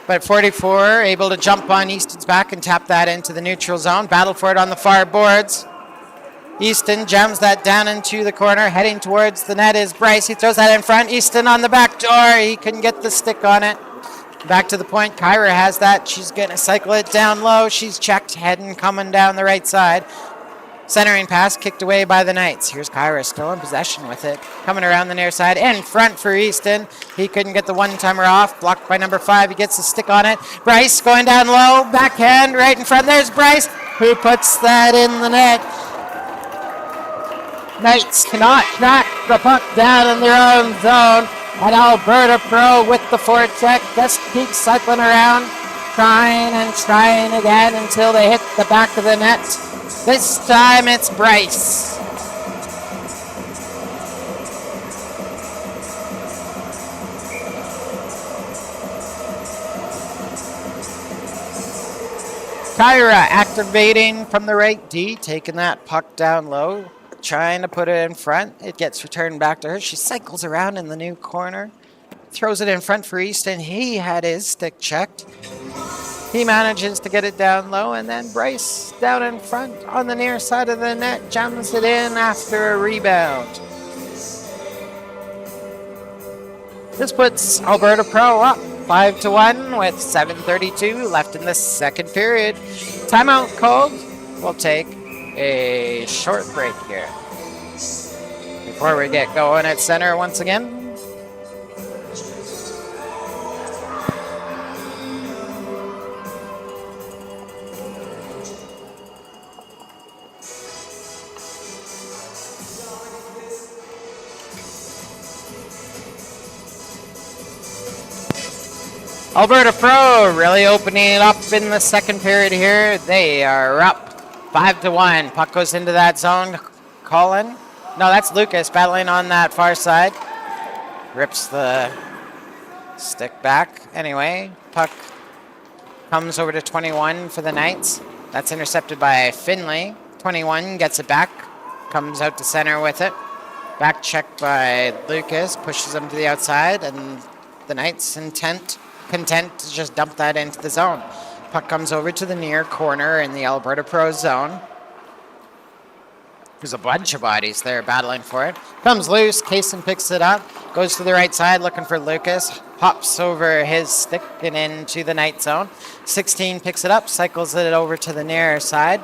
But 44 able to jump on Easton's back and tap that into the neutral zone. Battle for it on the far boards. Easton jams that down into the corner. Heading towards the net is Bryce. He throws that in front. Easton on the back door. He couldn't get the stick on it. Back to the point. Kyra has that. She's going to cycle it down low. She's checked. Heading coming down the right side. Centering pass kicked away by the Knights. Here's Kyra still in possession with it. Coming around the near side. In front for Easton. He couldn't get the one-timer off. Blocked by number 5. He gets the stick on it. Bryce going down low. Backhand right in front. There's Bryce who puts that in the net. Knights cannot knock the puck down in their own zone. And Alberta Pro with the forecheck just keeps cycling around, trying and trying again until they hit the back of the net. This time it's Bryce. Kyra activating from the right D, taking that puck down low. Trying to put it in front. It gets returned back to her. She cycles around in the new corner. Throws it in front for Easton. He had his stick checked. He manages to get it down low. And then Bryce down in front on the near side of the net. Jams it in after a rebound. This puts Alberta Pro up 5-1 with 7:32 left in the second period. Timeout called. We'll take a short break here before we get going at center once again. Alberta Pro really opening it up in the second period here. They are up 5-1. Puck goes into that zone. Colin. No, that's Lucas battling on that far side. Rips the stick back. Anyway, puck comes over to 21 for the Knights. That's intercepted by Finley. 21 gets it back. Comes out to center with it. Back check by Lucas. Pushes him to the outside. And the Knights content to just dump that into the zone. Puck comes over to the near corner in the Alberta Pro zone. There's a bunch of bodies there battling for it. Comes loose. Kaysen picks it up. Goes to the right side looking for Lucas. Hops over his stick and into the Knight zone. 16 picks it up. Cycles it over to the near side.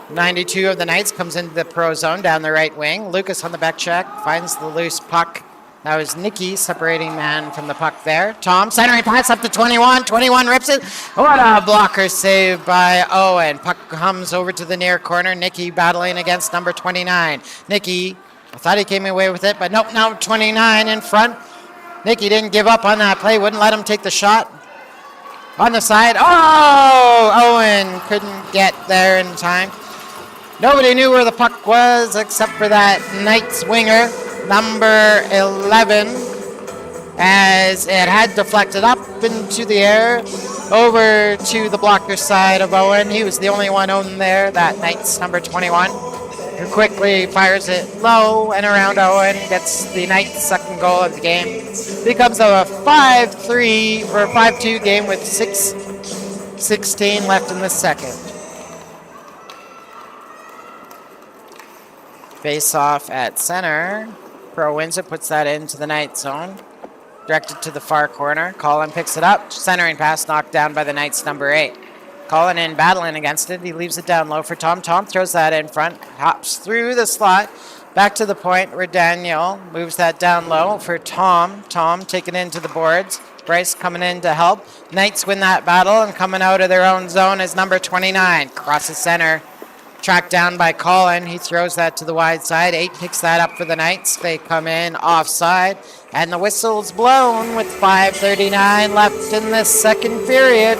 92 of the Knights comes into the Pro zone down the right wing. Lucas on the back check. Finds the loose puck. That was Nikki separating man from the puck there. Tom centering pass up to 21. 21 rips it. What a blocker save by Owen. Puck comes over to the near corner. Nikki battling against number 29. Nikki, I thought he came away with it, but nope, now 29 in front. Nikki didn't give up on that play. Wouldn't let him take the shot. On the side. Oh! Owen couldn't get there in time. Nobody knew where the puck was except for that Knights winger. Number 11, as it had deflected up into the air over to the blocker side of Owen. He was the only one on there, that Knights number 21, who quickly fires it low and around Owen, gets the Knights' second goal of the game. Becomes a 5-3 or 5-2 game with 6:16 left in the second. Face off at center. Pro wins it, puts that into the Knight zone. Directed to the far corner. Colin picks it up. Centering pass knocked down by the Knights number 8. Colin in battling against it. He leaves it down low for Tom. Tom throws that in front. Hops through the slot. Back to the point where Daniel moves that down low for Tom. Tom taking it into the boards. Bryce coming in to help. Knights win that battle, and coming out of their own zone is number 29. Crosses center. Tracked down by Colin. He throws that to the wide side. 8 picks that up for the Knights. They come in offside, and the whistle's blown with 5:39 left in this second period.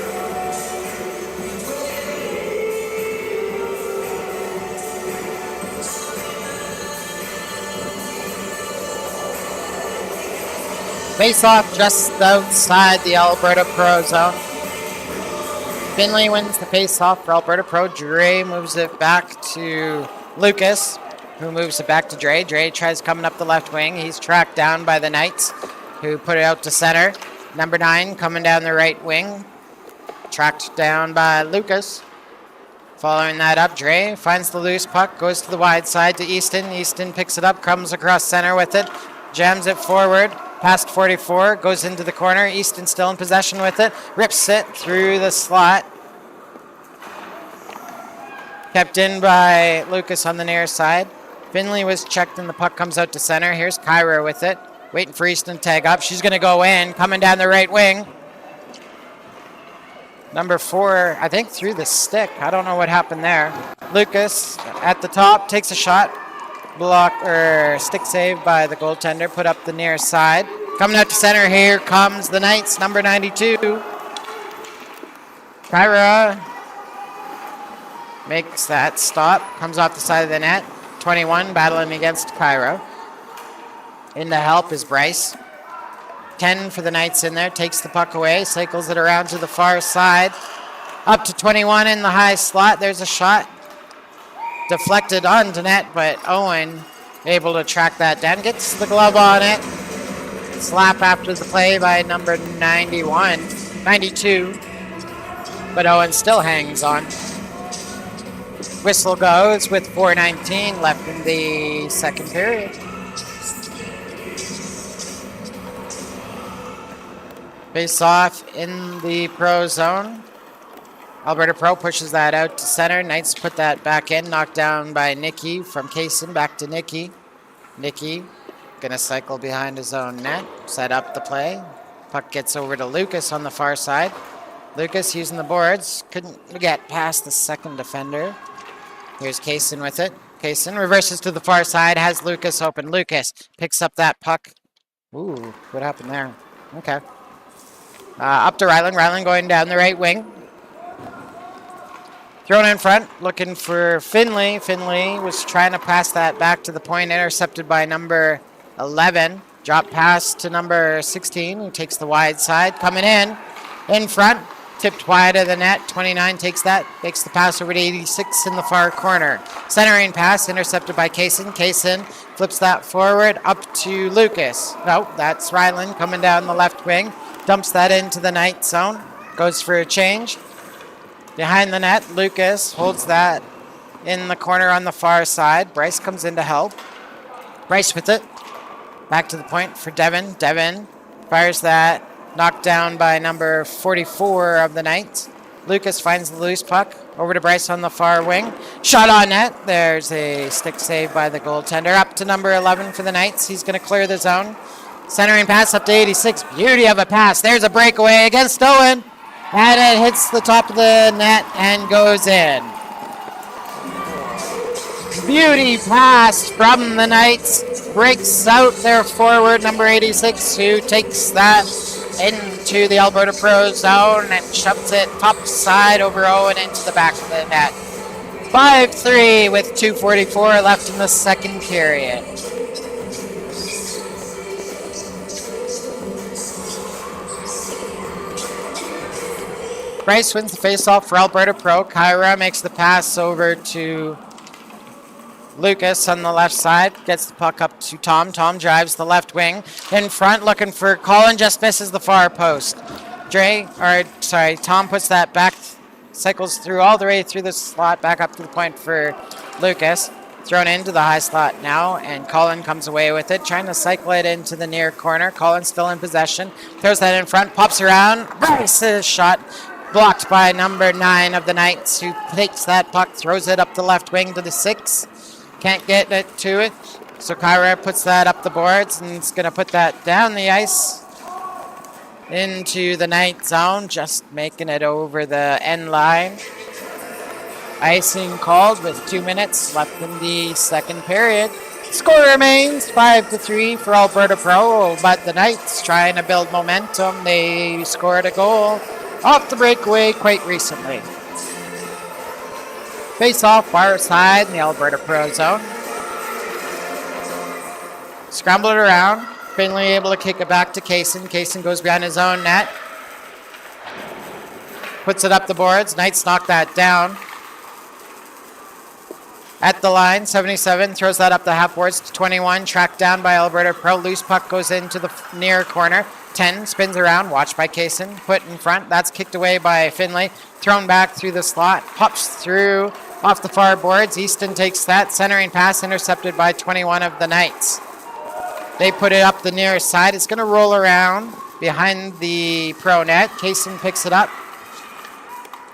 Face off just outside the Alberta Pro zone. Finley wins the face-off for Alberta Pro. Dre moves it back to Lucas, who moves it back to Dre. Dre tries coming up the left wing. He's tracked down by the Knights, who put it out to center. Number 9 coming down the right wing. Tracked down by Lucas. Following that up, Dre finds the loose puck, goes to the wide side to Easton. Easton picks it up, comes across center with it, jams it forward, past 44, goes into the corner. Easton still in possession with it, rips it through the slot. Kept in by Lucas on the near side. Finley was checked and the puck comes out to center. Here's Kyra with it, waiting for Easton to tag up. She's going to go in, coming down the right wing. Number 4, I think through the stick. I don't know what happened there. Lucas at the top takes a shot. Block or stick save by the goaltender. Put up the near side. Coming out to center, here comes the Knights, number 92. Kyra makes that stop. Comes off the side of the net. 21 battling against Kyra. In to help is Bryce. 10 for the Knights in there, takes the puck away, cycles it around to the far side. Up to 21 in the high slot. There's a shot. Deflected onto net, but Owen able to track that down. Gets the glove on it. Slap after the play by number 92. But Owen still hangs on. Whistle goes with 4:19 left in the second period. Face off in the Pro zone. Alberta Pro pushes that out to center. Knights put that back in. Knocked down by Nikki from Kaysen. Back to Nikki. Nikki gonna cycle behind his own net. Set up the play. Puck gets over to Lucas on the far side. Lucas using the boards. Couldn't get past the second defender. Here's Kaysen with it. Kaysen reverses to the far side. Has Lucas open. Lucas picks up that puck. Ooh, what happened there? Okay. Up to Ryland. Ryland going down the right wing. Thrown in front, looking for Finley. Finley was trying to pass that back to the point, intercepted by number 11. Drop pass to number 16, who takes the wide side. Coming in front, tipped wide of the net. 29 takes that, makes the pass over to 86 in the far corner. Centering pass, intercepted by Kaysen. Kaysen flips that forward, up to Lucas. No, that's Ryland coming down the left wing. Dumps that into the Knight zone. Goes for a change. Behind the net, Lucas holds that in the corner on the far side. Bryce comes in to help. Bryce with it. Back to the point for Devin. Devin fires that. Knocked down by number 44 of the Knights. Lucas finds the loose puck. Over to Bryce on the far wing. Shot on net. There's a stick save by the goaltender. Up to number 11 for the Knights. He's going to clear the zone. Centering pass up to 86. Beauty of a pass. There's a breakaway against Owen. And it hits the top of the net and goes in. Beauty pass from the Knights. Breaks out their forward, number 86, who takes that into the Alberta Pro zone and shoves it top side over Owen into the back of the net. 5-3 with 2:44 left in the second period. Bryce wins the face-off for Alberta Pro. Kyra makes the pass over to Lucas on the left side. Gets the puck up to Tom. Tom drives the left wing. In front, looking for Colin. Just misses the far post. Tom puts that back. Cycles through all the way through the slot. Back up to the point for Lucas. Thrown into the high slot now. And Colin comes away with it. Trying to cycle it into the near corner. Colin still in possession. Throws that in front. Pops around. Bryce's shot. Blocked by number 9 of the Knights, who takes that puck, throws it up the left wing to the 6. Can't get it to it. So Kyra puts that up the boards and is going to put that down the ice into the Knight zone, just making it over the end line. Icing called with 2 minutes left in the second period. Score remains 5-3 for Alberta Pro, but the Knights trying to build momentum. They scored a goal off the breakaway quite recently. Face off far side in the Alberta Pro zone. Scramble it around. Finley able to kick it back to Kaysen. Kaysen goes behind his own net. Puts it up the boards. Knights knock that down. At the line, 77 throws that up the half boards to 21, tracked down by Alberta Pro. Loose puck goes into the near corner. 10 spins around, watched by Kaysen, put in front. That's kicked away by Finlay. Thrown back through the slot, pops through off the far boards. Easton takes that centering pass, intercepted by 21 of the Knights. They put it up the near side. It's going to roll around behind the Pro net. Kaysen picks it up,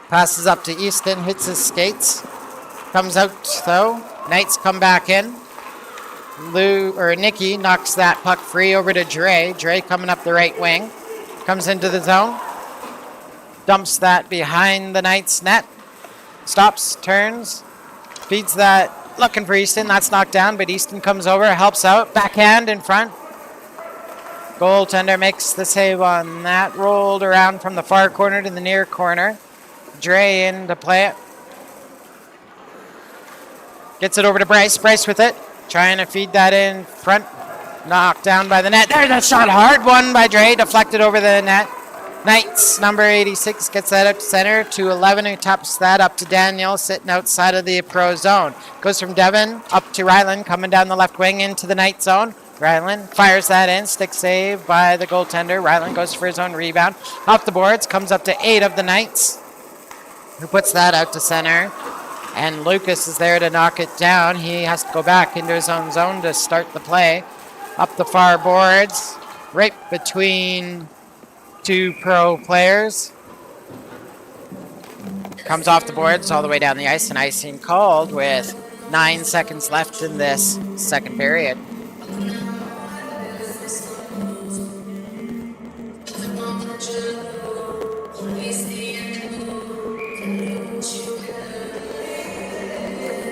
passes up to Easton, hits his skates. Comes out though. Knights come back in. Nicky knocks that puck free over to Dre. Dre coming up the right wing. Comes into the zone. Dumps that behind the Knights net. Stops, turns, feeds that, looking for Easton. That's knocked down, but Easton comes over, helps out. Backhand in front. Goaltender makes the save on that. Rolled around from the far corner to the near corner. Dre in to play it. Gets it over to Bryce. Bryce with it. Trying to feed that in front. Knocked down by the net. There's a shot. Hard one by Dre. Deflected over the net. Knights, number 86, gets that up to center to 11, who taps that up to Daniel, sitting outside of the Pro zone. Goes from Devon up to Ryland, coming down the left wing into the Knight zone. Ryland fires that in. Stick save by the goaltender. Ryland goes for his own rebound. Off the boards. Comes up to 8 of the Knights, who puts that out to center. And Lucas is there to knock it down. He has to go back into his own zone to start the play. Up the far boards, right between 2 Pro players. Comes off the boards all the way down the ice. An icing called with 9 seconds left in this second period.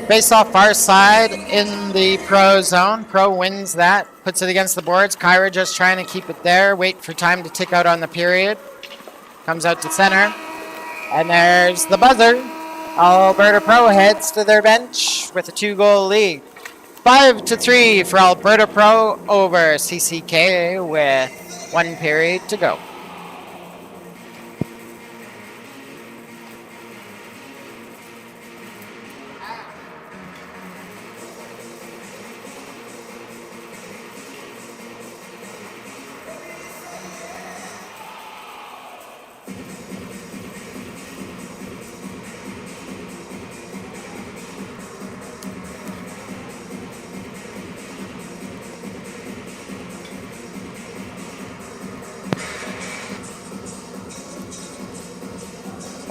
Face off far side in the Pro zone. Pro wins that, puts it against the boards. Kyra just trying to keep it there, wait for time to tick out on the period. Comes out to center, and there's the buzzer. Alberta Pro heads to their bench with a 2-goal lead. 5-3 for Alberta Pro over CCK with 1 period to go.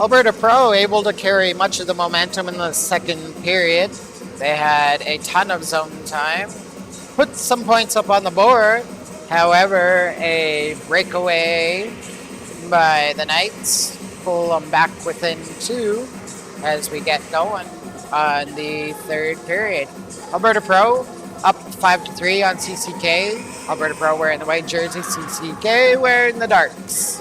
Alberta Pro able to carry much of the momentum in the second period. They had a ton of zone time, put some points up on the board. However, a breakaway by the Knights pull them back within 2 as we get going on the third period. Alberta Pro up 5-3 on CCK. Alberta Pro wearing the white jersey, CCK wearing the darks.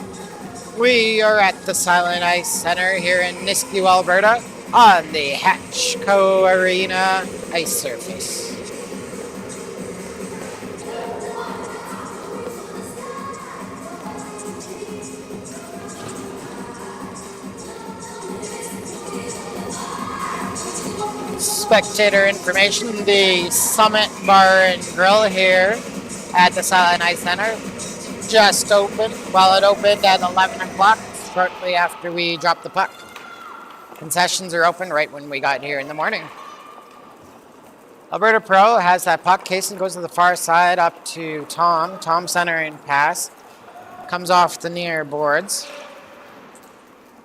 We are at the Silent Ice Center here in Nisku, Alberta, on the Hatchco Arena ice surface. Spectator information, the Summit Bar and Grill here at the Silent Ice Center just opened. Well, it opened at 11 o'clock, shortly after we dropped the puck. Concessions are open right when we got here in the morning. Alberta Pro has that puck. Kaysen goes to the far side up to Tom. Tom centering pass. Comes off the near boards.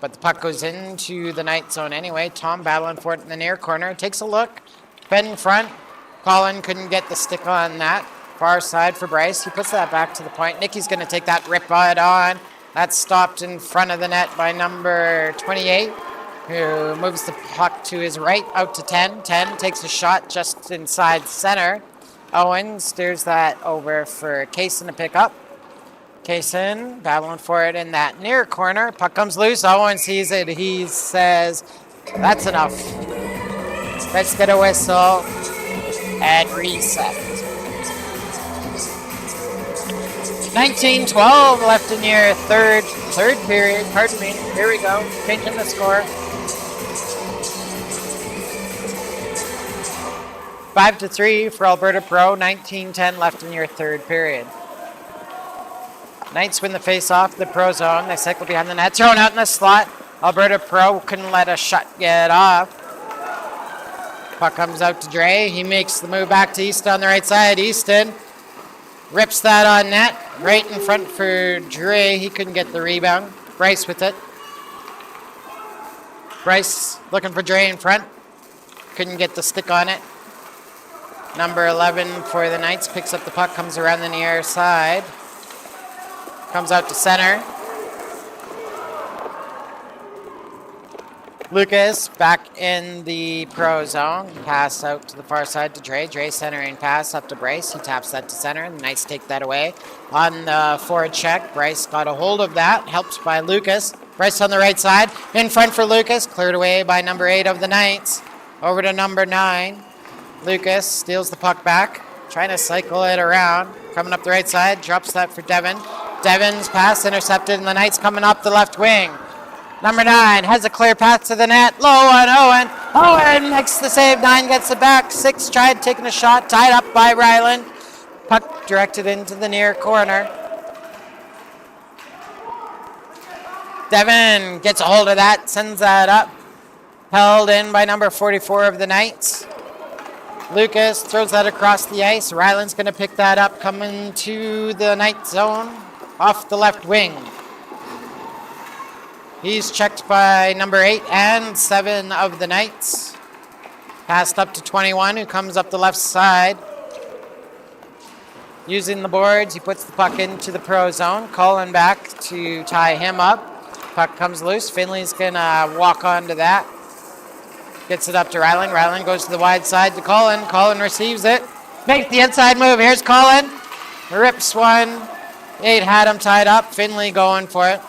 But the puck goes into the Knight zone anyway. Tom battling for it in the near corner. Takes a look. Ben in front. Colin couldn't get the stick on that. Far side for Bryce. He puts that back to the point. Nicky's going to take that rip it on. That's stopped in front of the net by number 28, who moves the puck to his right, out to 10. 10 takes a shot just inside center. Owen steers that over for Kaysen to pick up. Kaysen battling for it in that near corner. Puck comes loose. Owen sees it. He says, that's enough. Let's get a whistle and reset. 19-12 left in your third period. Pardon me. Here we go. Changing the score. 5-3 for Alberta Pro, 19-10 left in your third period. Knights win the face-off, the Pro zone. They cycle behind the net, thrown out in the slot. Alberta Pro couldn't let a shot get off. Puck comes out to Dre. He makes the move back to Easton on the right side. Easton rips that on net, right in front for Dre. He couldn't get the rebound. Bryce with it. Bryce looking for Dre in front. Couldn't get the stick on it. Number 11 for the Knights picks up the puck, comes around the near side. Comes out to center. Lucas back in the Pro zone. Pass out to the far side to Dre. Dre centering pass up to Bryce. He taps that to center. The Knights take that away. On the forward check, Bryce got a hold of that. Helped by Lucas. Bryce on the right side. In front for Lucas. Cleared away by number 8 of the Knights. Over to number 9. Lucas steals the puck back. Trying to cycle it around. Coming up the right side. Drops that for Devin. Devin's pass intercepted, and the Knights coming up the left wing. Number 9 has a clear path to the net. Low on Owen. Owen makes the save. 9 gets it back. 6 tried taking a shot. Tied up by Ryland. Puck directed into the near corner. Devin gets a hold of that. Sends that up. Held in by number 44 of the Knights. Lucas throws that across the ice. Ryland's going to pick that up. Coming to the Knight zone. Off the left wing. He's checked by number 8 and 7 of the Knights. Passed up to 21, who comes up the left side. Using the boards, he puts the puck into the Pro zone. Calling back to tie him up. Puck comes loose. Finley's going to walk onto that. Gets it up to Ryland. Ryland goes to the wide side to Colin. Colin receives it. Makes the inside move. Here's Colin. Rips one. 8 had him tied up. Finley going for it.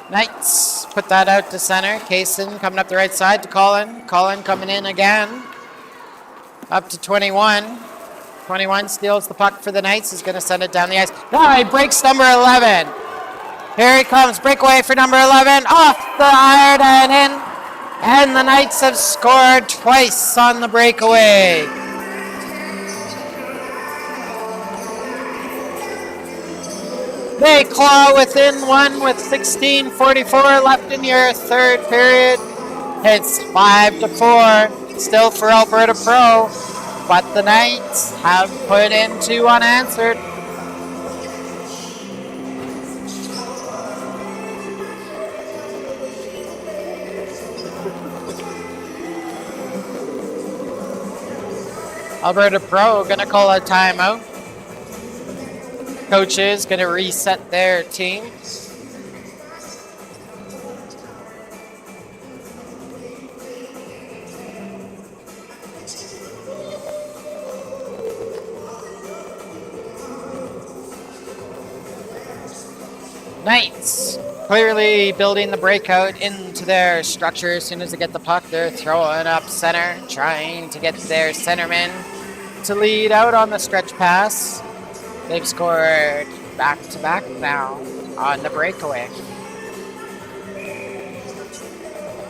Knights put that out to center. Kaysen coming up the right side to Colin. Colin coming in again. Up to 21. 21 steals the puck for the Knights. He's going to send it down the ice. No, he breaks number 11. Here he comes. Breakaway for number 11. Off the iron and in. And the Knights have scored twice on the breakaway. They claw within one with 16:44 left in your third period. It's 5-4, still for Alberta Pro, but the Knights have put in 2 unanswered. Alberta Pro gonna call a timeout. Coaches going to reset their team. Knights clearly building the breakout into their structure. As soon as they get the puck, they're throwing up center, trying to get their centerman to lead out on the stretch pass. They've scored back-to-back now on the breakaway.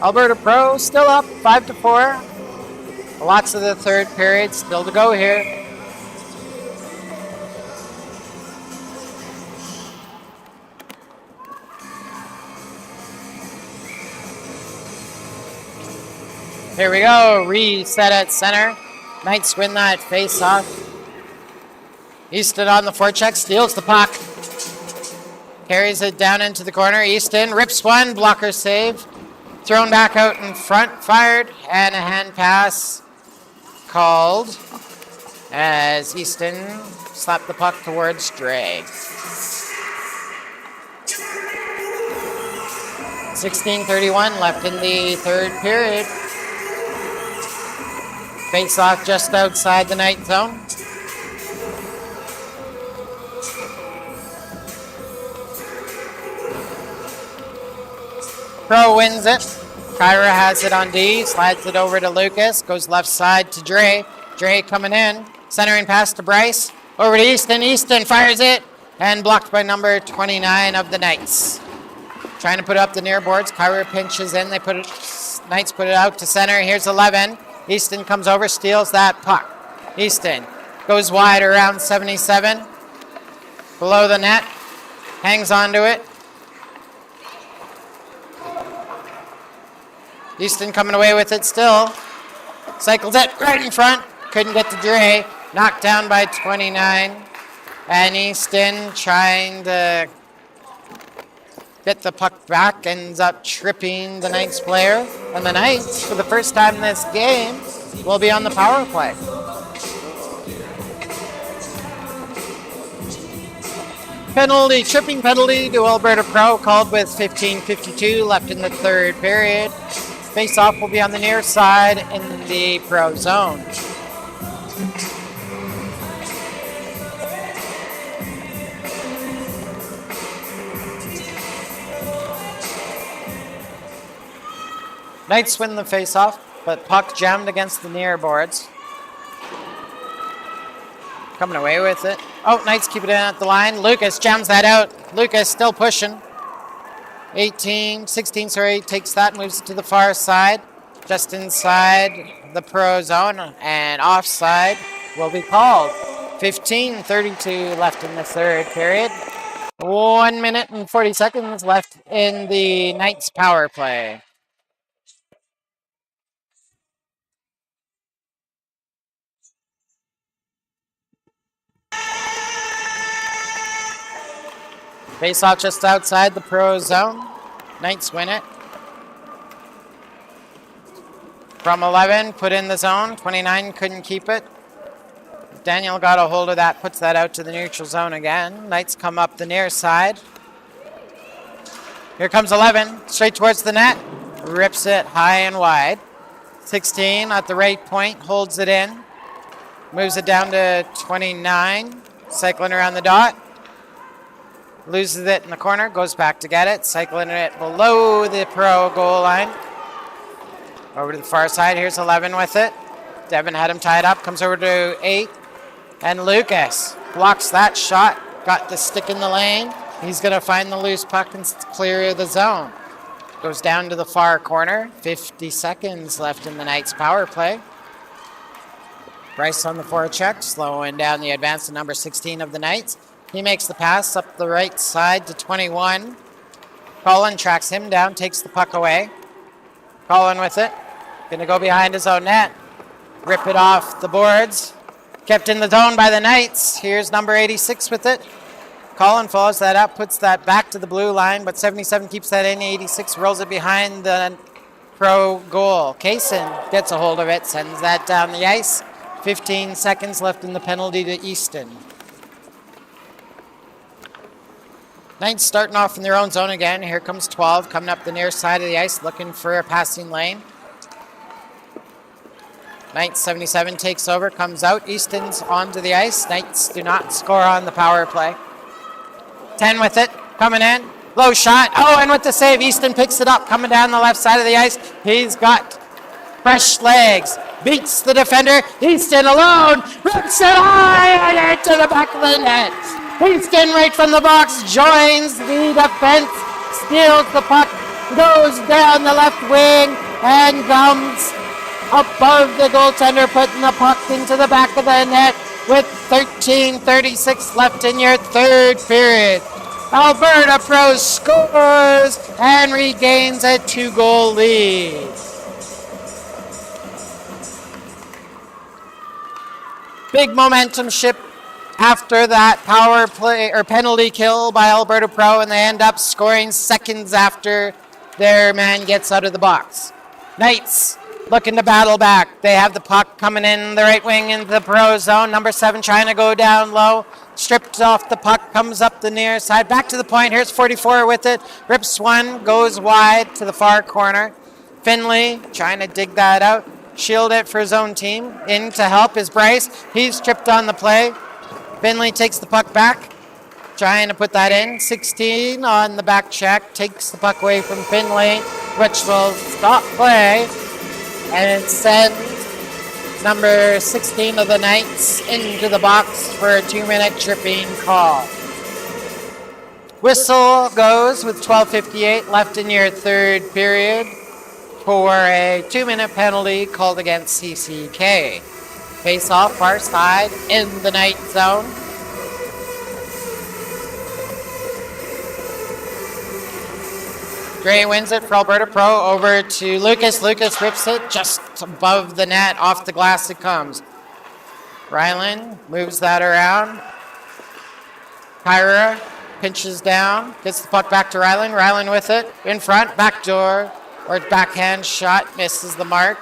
Alberta Pro still up 5-4. Lots of the third period still to go here. Here we go. Reset at center. Knights win that face-off. Easton on the forecheck, steals the puck. Carries it down into the corner. Easton rips one, blocker save. Thrown back out in front, fired, and a hand pass called as Easton slapped the puck towards Dre. 16:31 left in the third period. Face off just outside the Knight zone. Pro wins it. Kyra has it on D, slides it over to Lucas, goes left side to Dre. Dre coming in, centering pass to Bryce. Over to Easton. Easton fires it, and blocked by number 29 of the Knights. Trying to put up the near boards. Kyra pinches in. They put it Knights put it out to center. Here's 11. Easton comes over, steals that puck. Easton goes wide around 77. Below the net. Hangs onto it. Easton coming away with it still. Cycles it right in front. Couldn't get to Dre. Knocked down by 29. And Easton trying to get the puck back. Ends up tripping the Knights player. And the Knights, for the first time this game, will be on the power play. Tripping penalty to Alberta Pro, called with 15:52 left in the third period. Face-off will be on the near side in the Pro zone. Knights win the face-off, but puck jammed against the near boards. Coming away with it. Oh, Knights keep it in at the line. Lucas jams that out. Lucas still pushing. 16, takes that, moves it to the far side. Just inside the Pro zone, and offside will be called. 15:32 left in the third period. 1 minute and 40 seconds left in the Knights power play. Face off just outside the Pro zone. Knights win it. From 11, put in the zone. 29 couldn't keep it. Daniel got a hold of that, puts that out to the neutral zone again. Knights come up the near side. Here comes 11, straight towards the net. Rips it high and wide. 16 at the right point, holds it in. Moves it down to 29, cycling around the dot. Loses it in the corner, goes back to get it, cycling it below the Pro goal line. Over to the far side, here's 11 with it. Devin had him tied up, comes over to 8. And Lucas blocks that shot, got the stick in the lane. He's going to find the loose puck and clear the zone. Goes down to the far corner, 50 seconds left in the Knights power play. Bryce on the forecheck, slowing down the advance to number 16 of the Knights. He makes the pass up the right side to 21. Colin tracks him down, takes the puck away. Colin with it. Going to go behind his own net. Rip it off the boards. Kept in the zone by the Knights. Here's number 86 with it. Colin follows that up, puts that back to the blue line, but 77 keeps that in. 86 rolls it behind the Pro goal. Kaysen gets a hold of it, sends that down the ice. 15 seconds left in the penalty to Easton. Knights starting off in their own zone again. Here comes 12 coming up the near side of the ice looking for a passing lane. Knights 77 takes over, comes out. Easton's onto the ice. Knights do not score on the power play. 10 with it, coming in. Low shot. Oh, and with the save, Easton picks it up, coming down the left side of the ice. He's got fresh legs. Beats the defender. Easton alone. Rips it high and into the back of the net. Easton right from the box joins the defense. Steals the puck. Goes down the left wing and comes above the goaltender, putting the puck into the back of the net with 13:36 left in your third period. Alberta Pro scores and regains a 2-goal lead. Big momentum shift after that power play or penalty kill by Alberta Pro, and they end up scoring seconds after their man gets out of the box. Knights looking to battle back. They have the puck coming in the right wing into the Pro zone. Number 7 trying to go down low. Stripped off the puck, comes up the near side. Back to the point. Here's 44 with it. Rips one, goes wide to the far corner. Finley trying to dig that out. Shield it for his own team. In to help is Bryce. He's tripped on the play. Finley takes the puck back. Trying to put that in. 16 on the back check. Takes the puck away from Finley, which will stop play. And it sends number 16 of the Knights into the box for a 2-minute tripping call. Whistle goes with 12:58 left in your third period. for a 2-minute penalty called against CCK. Face off far side in the night zone. Dre wins it for Alberta Pro over to Lucas. Lucas rips it just above the net. Off the glass it comes. Rylan moves that around. Kyra pinches down. Gets the puck back to Rylan. Rylan with it. In front. Backdoor. Or backhand shot. Misses the mark.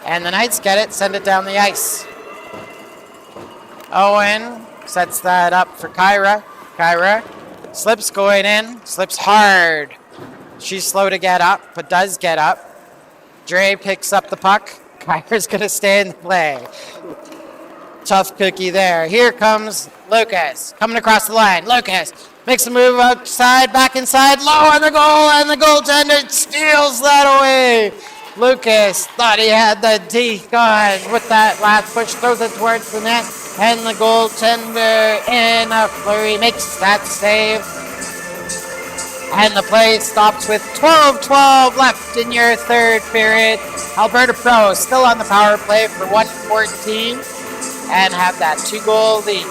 And the Knights get it. Send it down the ice. Owen sets that up for Kyra. Kyra slips going in. Slips hard. She's slow to get up, but does get up. Dre picks up the puck. Kyra's going to stay in the play. Tough cookie there. Here comes Lucas. Coming across the line. Lucas makes a move outside, back inside, low on the goal, and the goaltender steals that away. Lucas thought he had the teeth gone with that last push, throws it towards the net, and the goaltender in a flurry makes that save. And the play stops with 12-12 left in your third period. Alberta Pro still on the power play for 1:14 and have that 2-goal lead.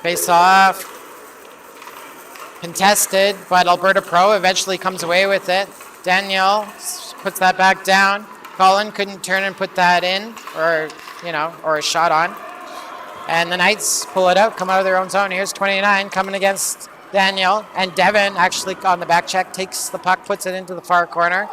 Face off. Contested, but Alberta Pro eventually comes away with it. Danielle puts that back down. Colin couldn't turn and put that in, or a shot on. And the Knights pull it out, come out of their own zone. Here's 29 coming against Daniel, and Devin actually on the back check takes the puck, puts it into the far corner.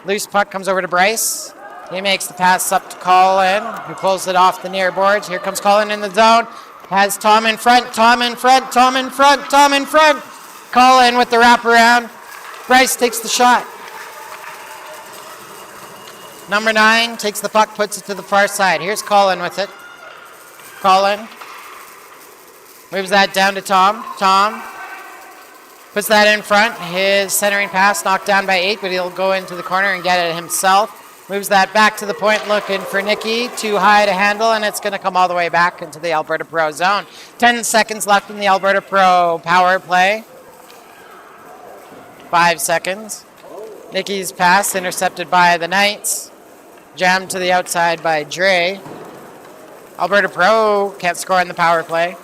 Loose puck comes over to Bryce. He makes the pass up to Colin, who pulls it off the near boards. Here comes Colin in the zone. Has Tom in front, Tom in front, Tom in front, Tom in front. Colin with the wraparound. Bryce takes the shot. Number 9 takes the puck, puts it to the far side. Here's Colin with it. Colin moves that down to Tom. Tom puts that in front. His centering pass knocked down by 8, but he'll go into the corner and get it himself. Moves that back to the point, looking for Nikki. Too high to handle, and it's going to come all the way back into the Alberta Pro zone. 10 seconds left in the Alberta Pro power play. 5 seconds. Nikki's pass intercepted by the Knights. Jammed to the outside by Dre. Alberta Pro can't score on the power play.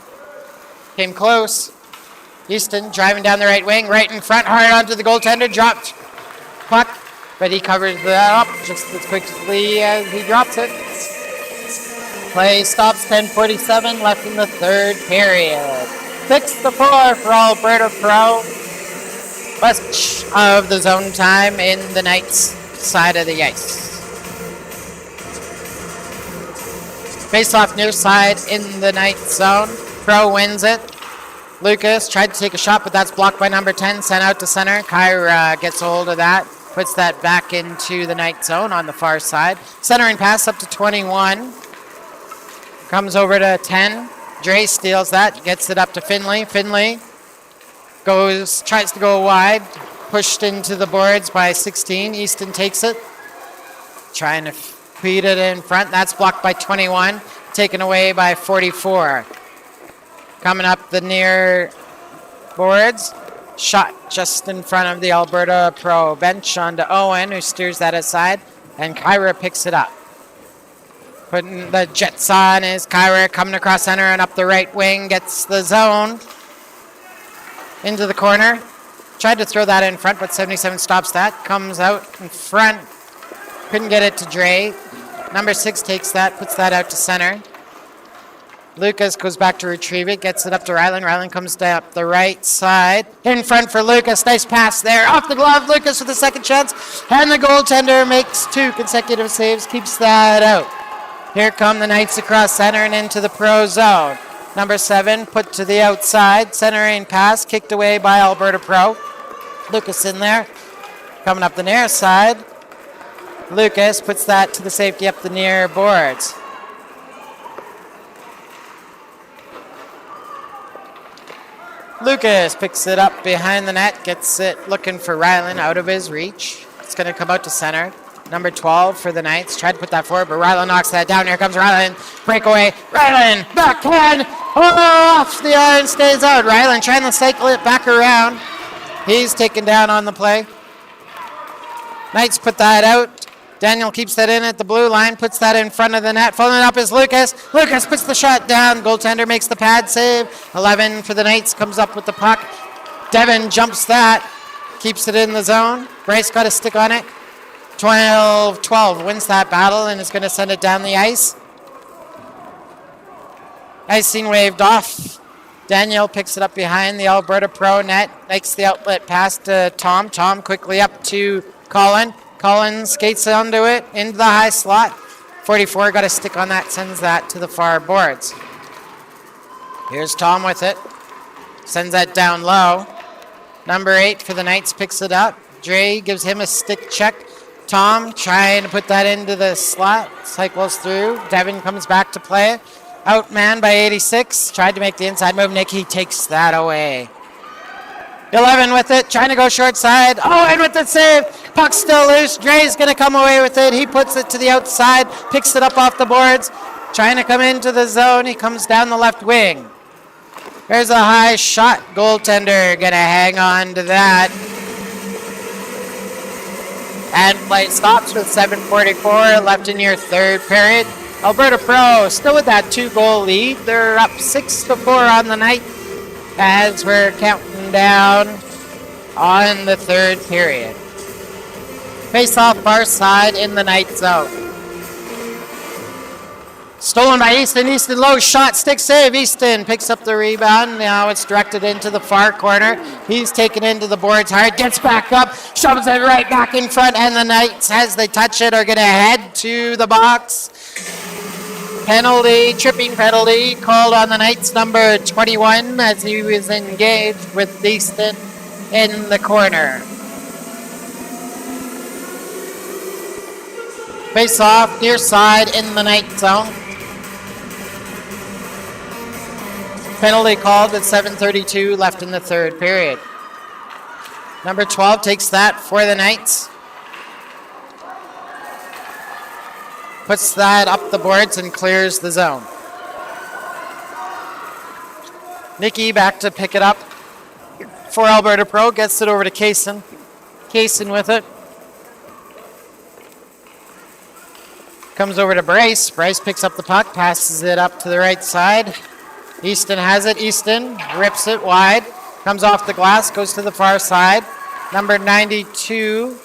Came close. Houston driving down the right wing, right in front, hard onto the goaltender, dropped puck, but he covers that up just as quickly as he drops it. Play stops, 10:47 left in the third period. 6-4 for Alberta Pro. Much of the zone time in the Knights' side of the ice. Face-off near side in the Knights zone. Pro wins it. Lucas tried to take a shot, but that's blocked by number 10, sent out to center. Kyra gets a hold of that, puts that back into the Knight zone on the far side. Centering pass up to 21. Comes over to 10. Dre steals that, gets it up to Finley. Finley tries to go wide, pushed into the boards by 16. Easton takes it, trying to feed it in front. That's blocked by 21, taken away by 44. Coming up the near boards. Shot just in front of the Alberta Pro bench onto Owen, who steers that aside, and Kyra picks it up. Putting the jets on is Kyra, coming across center and up the right wing, gets the zone into the corner. Tried to throw that in front, but 77 stops that. Comes out in front. Couldn't get it to Dre. Number 6 takes that, puts that out to center. Lucas goes back to retrieve it, gets it up to Rylan. Rylan comes down up the right side. In front for Lucas. Nice pass there. Off the glove. Lucas with a second chance. And the goaltender makes 2 consecutive saves, keeps that out. Here come the Knights across center and into the Pro zone. Number 7 put to the outside. Centering pass kicked away by Alberta Pro. Lucas in there. Coming up the near side. Lucas puts that to the safety up the near boards. Lucas picks it up behind the net, gets it looking for Rylan out of his reach. It's going to come out to center. Number 12 for the Knights. Tried to put that forward, but Rylan knocks that down. Here comes Rylan. Breakaway. Rylan, backhand. Oh, off the iron, stays out. Rylan trying to cycle it back around. He's taken down on the play. Knights put that out. Daniel keeps that in at the blue line, puts that in front of the net. Following up is Lucas. Lucas puts the shot down. Goaltender makes the pad save. 11 for the Knights, comes up with the puck. Devin jumps that, keeps it in the zone. Bryce got a stick on it. 12-12 wins that battle and is going to send it down the ice. Icing waved off. Daniel picks it up behind the Alberta Pro net. Makes the outlet pass to Tom. Tom quickly up to Colin. Colin skates onto it, into the high slot. 44 got a stick on that, sends that to the far boards. Here's Tom with it. Sends that down low. Number 8 for the Knights picks it up. Dre gives him a stick check. Tom trying to put that into the slot. Cycles through. Devin comes back to play it. Outman by 86. Tried to make the inside move. Nicky takes that away. 11 with it. Trying to go short side. Oh, and with the save. Puck's still loose. Dre's going to come away with it. He puts it to the outside. Picks it up off the boards. Trying to come into the zone. He comes down the left wing. There's a high shot. Goaltender going to hang on to that. And play stops with 7:44 left in your third period. Alberta Pro still with that 2-goal lead. They're up 6-4 on the night as we're counting down on the third period. Face off far side in the night zone. Stolen by Easton. Easton low shot, stick save. Easton picks up the rebound. Now it's directed into the far corner. He's taken into the boards hard, gets back up, shoves it right back in front, and the Knights, as they touch it, are going to head to the box. Penalty, tripping penalty, called on the Knights, number 21, as he was engaged with Easton in the corner. Face off, near side in the Knight zone. Penalty called with 7:32 left in the third period. Number 12 takes that for the Knights. Puts that up the boards and clears the zone. Nicky back to pick it up for Alberta Pro. Gets it over to Kaysen. Kaysen with it. Comes over to Bryce. Bryce picks up the puck, passes it up to the right side. Easton has it. Easton rips it wide. Comes off the glass, goes to the far side. Number 92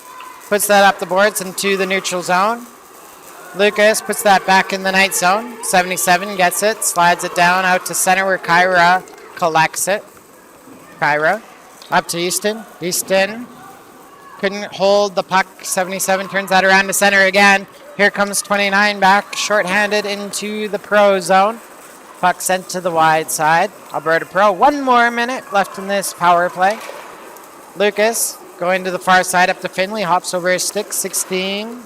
puts that up the boards into the neutral zone. Lucas puts that back in the night zone. 77 gets it, slides it down out to center where Kyra collects it. Kyra up to Easton. Easton couldn't hold the puck. 77 turns that around to center again. Here comes 29 back, shorthanded into the Pro zone. Puck sent to the wide side. Alberta Pro, 1 more minute left in this power play. Lucas going to the far side up to Finley, hops over his stick. 16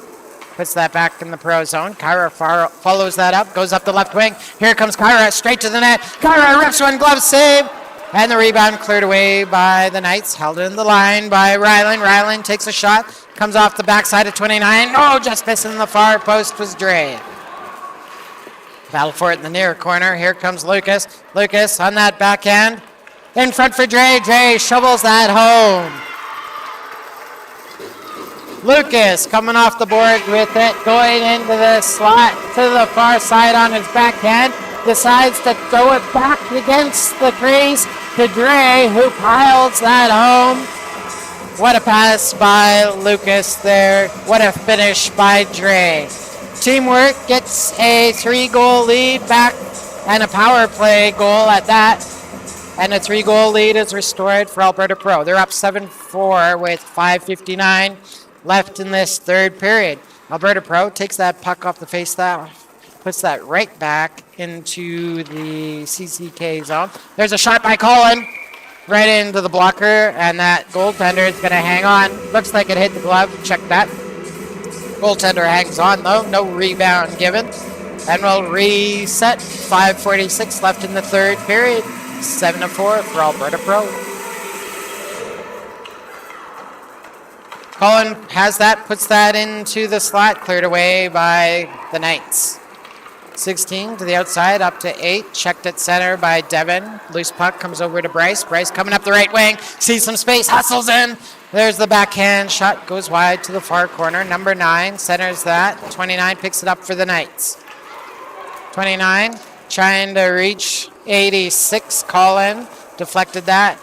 puts that back in the Pro zone. Kyra follows that up, goes up the left wing. Here comes Kyra, straight to the net. Kyra rips one, glove save. And the rebound cleared away by the Knights. Held in the line by Ryland. Ryland takes a shot, comes off the backside of 29. Oh, just missing the far post was Dre. Battle for it in the near corner. Here comes Lucas. Lucas on that backhand. In front for Dre. Dre shovels that home. Lucas coming off the board with it, going into the slot to the far side on his backhand. Decides to throw it back against the crease to Dre, who piles that home. What a pass by Lucas there. What a finish by Dre. Teamwork gets a 3-goal lead back and a power play goal at that. And a 3-goal lead is restored for Alberta Pro. They're up 7-4 with 5:59 left in this third period. Alberta Pro takes that puck off the face, puts that right back into the CCK zone. There's a shot by Colin right into the blocker, and that goaltender is going to hang on. Looks like it hit the glove. Check that. Goaltender hangs on, though. No rebound given. And we'll reset. 5:46 left in the third period. 7-4 for Alberta Pro. Colin has that, puts that into the slot, cleared away by the Knights. 16 to the outside, up to 8. Checked at center by Devin. Loose puck comes over to Bryce. Bryce coming up the right wing, sees some space, hustles in, There's the backhand shot, goes wide to the far corner. Number 9 centers that. 29 picks it up for the Knights. 29 trying to reach 86. Colin deflected that.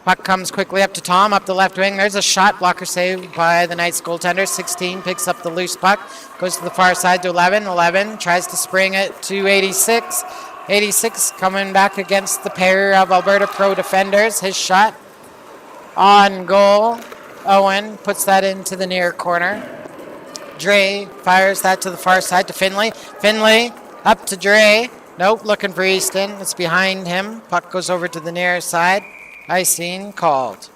Puck comes quickly up to Tom, up the left wing. There's a shot, blocker saved by the Knights goaltender. 16 picks up the loose puck, goes to the far side to 11. 11 tries to spring it to 86. 86 coming back against the pair of Alberta Pro defenders. His shot on goal. Owen puts that into the near corner. Dre fires that to the far side to Finley. Finley up to Dre. Nope, looking for Easton. It's behind him. Puck goes over to the near side. Icing called.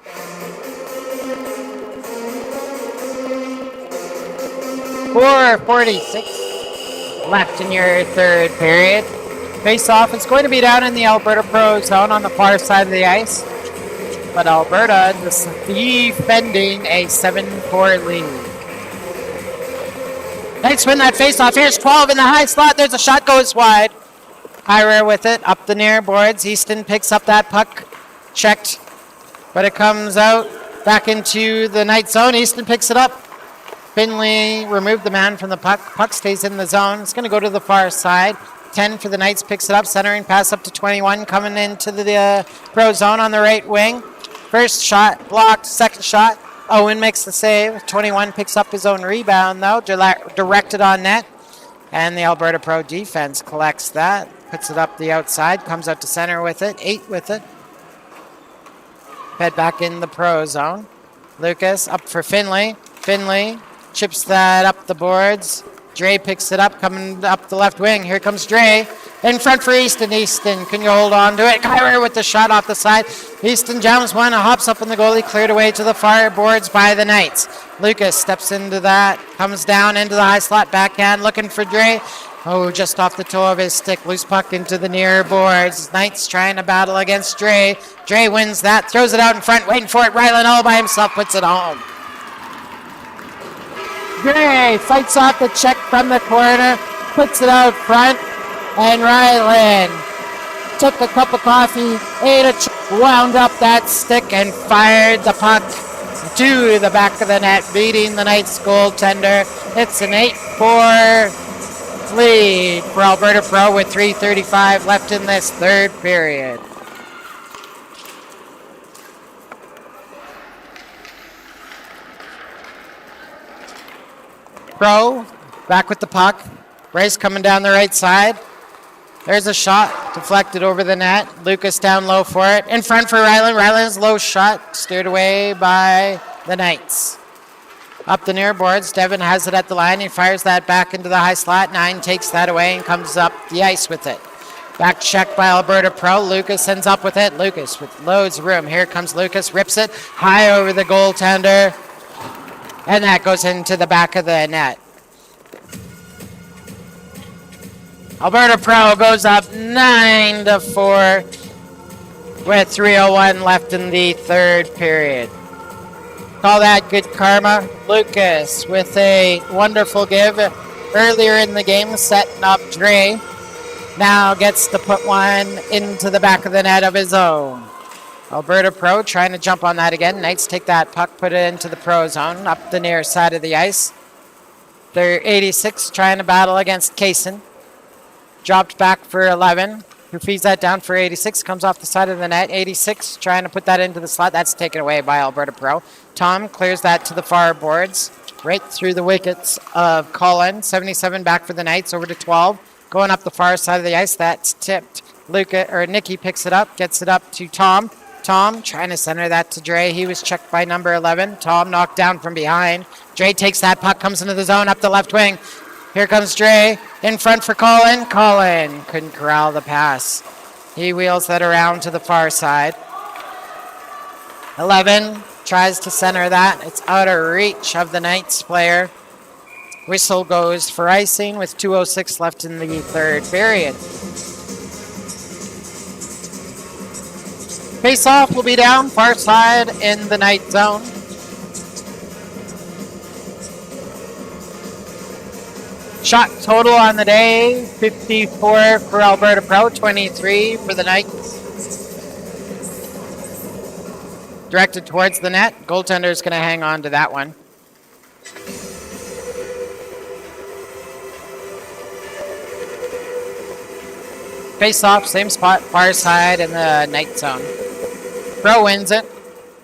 .446 left in your third period. Face-off is going to be down in the Alberta Pro zone on the far side of the ice. But Alberta is defending a 7-4 lead. Knights win that face-off. Here's 12 in the high slot. There's a shot, goes wide. Ira with it, up the near boards. Easton picks up that puck. Checked, but it comes out back into the Knight zone. Easton picks it up. Finley removed the man from the puck. Puck stays in the zone. It's going to go to the far side. 10 for the Knights, picks it up. Centering pass up to 21, coming into the Pro zone on the right wing. First shot blocked. Second shot, Owen makes the save. 21 picks up his own rebound, though. Directed on net. And the Alberta Pro defense collects that. Puts it up the outside. Comes out to center with it. 8 with it. Head back in the Pro zone. Lucas up for Finley. Finley chips that up the boards. Dre picks it up, coming up the left wing. Here comes Dre. In front for Easton. Easton, can you hold on to it? Kyler with the shot off the side. Easton jams one, hops up on the goalie, cleared away to the far boards by the Knights. Lucas steps into that, comes down into the high slot, backhand, looking for Dre. Oh, just off the toe of his stick. Loose puck into the near boards. Knights trying to battle against Dre. Dre wins that, throws it out in front, waiting for it. Ryland all by himself puts it home. Dre fights off the check from the corner, puts it out front, and Ryland took a cup of coffee, ate a wound up that stick, and fired the puck to the back of the net, beating the Knights goaltender. It's an 8-4 lead for Alberta Pro with 3:35 left in this third period. Pro back with the puck. Bryce coming down the right side. There's a shot deflected over the net. Lucas down low for it. In front for Ryland. Ryland's low shot steered away by the Knights. Up the near boards, Devin has it at the line. He fires that back into the high slot. 9 takes that away and comes up the ice with it. Back check by Alberta Pro. Lucas ends up with it. Lucas with loads of room. Here comes Lucas, rips it high over the goaltender. And that goes into the back of the net. Alberta Pro goes up 9-4 with 3:01 left in the third period. Call that good karma. Lucas with a wonderful give earlier in the game, setting up Dre. Now gets to put one into the back of the net of his own. Alberta Pro trying to jump on that again. Knights take that puck, put it into the Pro zone, up the near side of the ice. They're 86 trying to battle against Kaysen. Dropped back for 11, who feeds that down for 86, comes off the side of the net. 86 trying to put that into the slot. That's taken away by Alberta Pro. Tom clears that to the far boards, right through the wickets of Colin. 77 back for the Knights, over to 12. Going up the far side of the ice, that's tipped. Nicky picks it up, gets it up to Tom. Tom trying to center that to Dre. He was checked by number 11. Tom knocked down from behind. Dre takes that puck, comes into the zone, up the left wing. Here comes Dre, in front for Colin. Colin couldn't corral the pass. He wheels that around to the far side. 11 tries to center that. It's out of reach of the Knights player. Whistle goes for icing with 2:06 left in the third period. Face-off will be down far side in the Knight zone. Shot total on the day, 54 for Alberta Pro, 23 for the Knights. directed towards the net. Goaltender's going to hang on to that one. Face off, same spot, far side in the night zone. Pro wins it.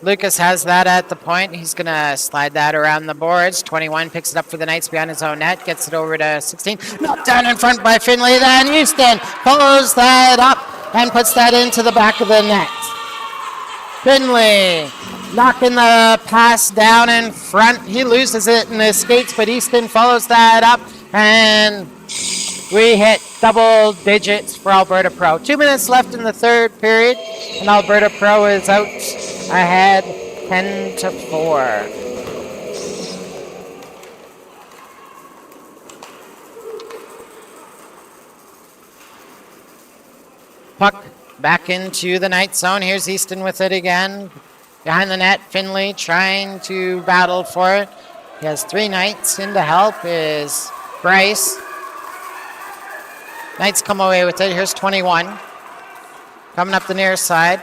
Lucas has that at the point. He's going to slide that around the boards. 21 picks it up for the Knights behind his own net. Gets it over to 16. Knocked down in front by Finley. Then Houston follows that up and puts that into the back of the net. Finley knocking the pass down in front. He loses it in his skates, but Easton follows that up, and we hit double digits for Alberta Pro. 2 minutes left in the third period, and Alberta Pro is out ahead 10-4. Puck back into the night zone. Here's Easton with it again. Behind the net, Finley trying to battle for it. He has 3 Knights in to help is Bryce. Knights come away with it. Here's 21. Coming up the near side.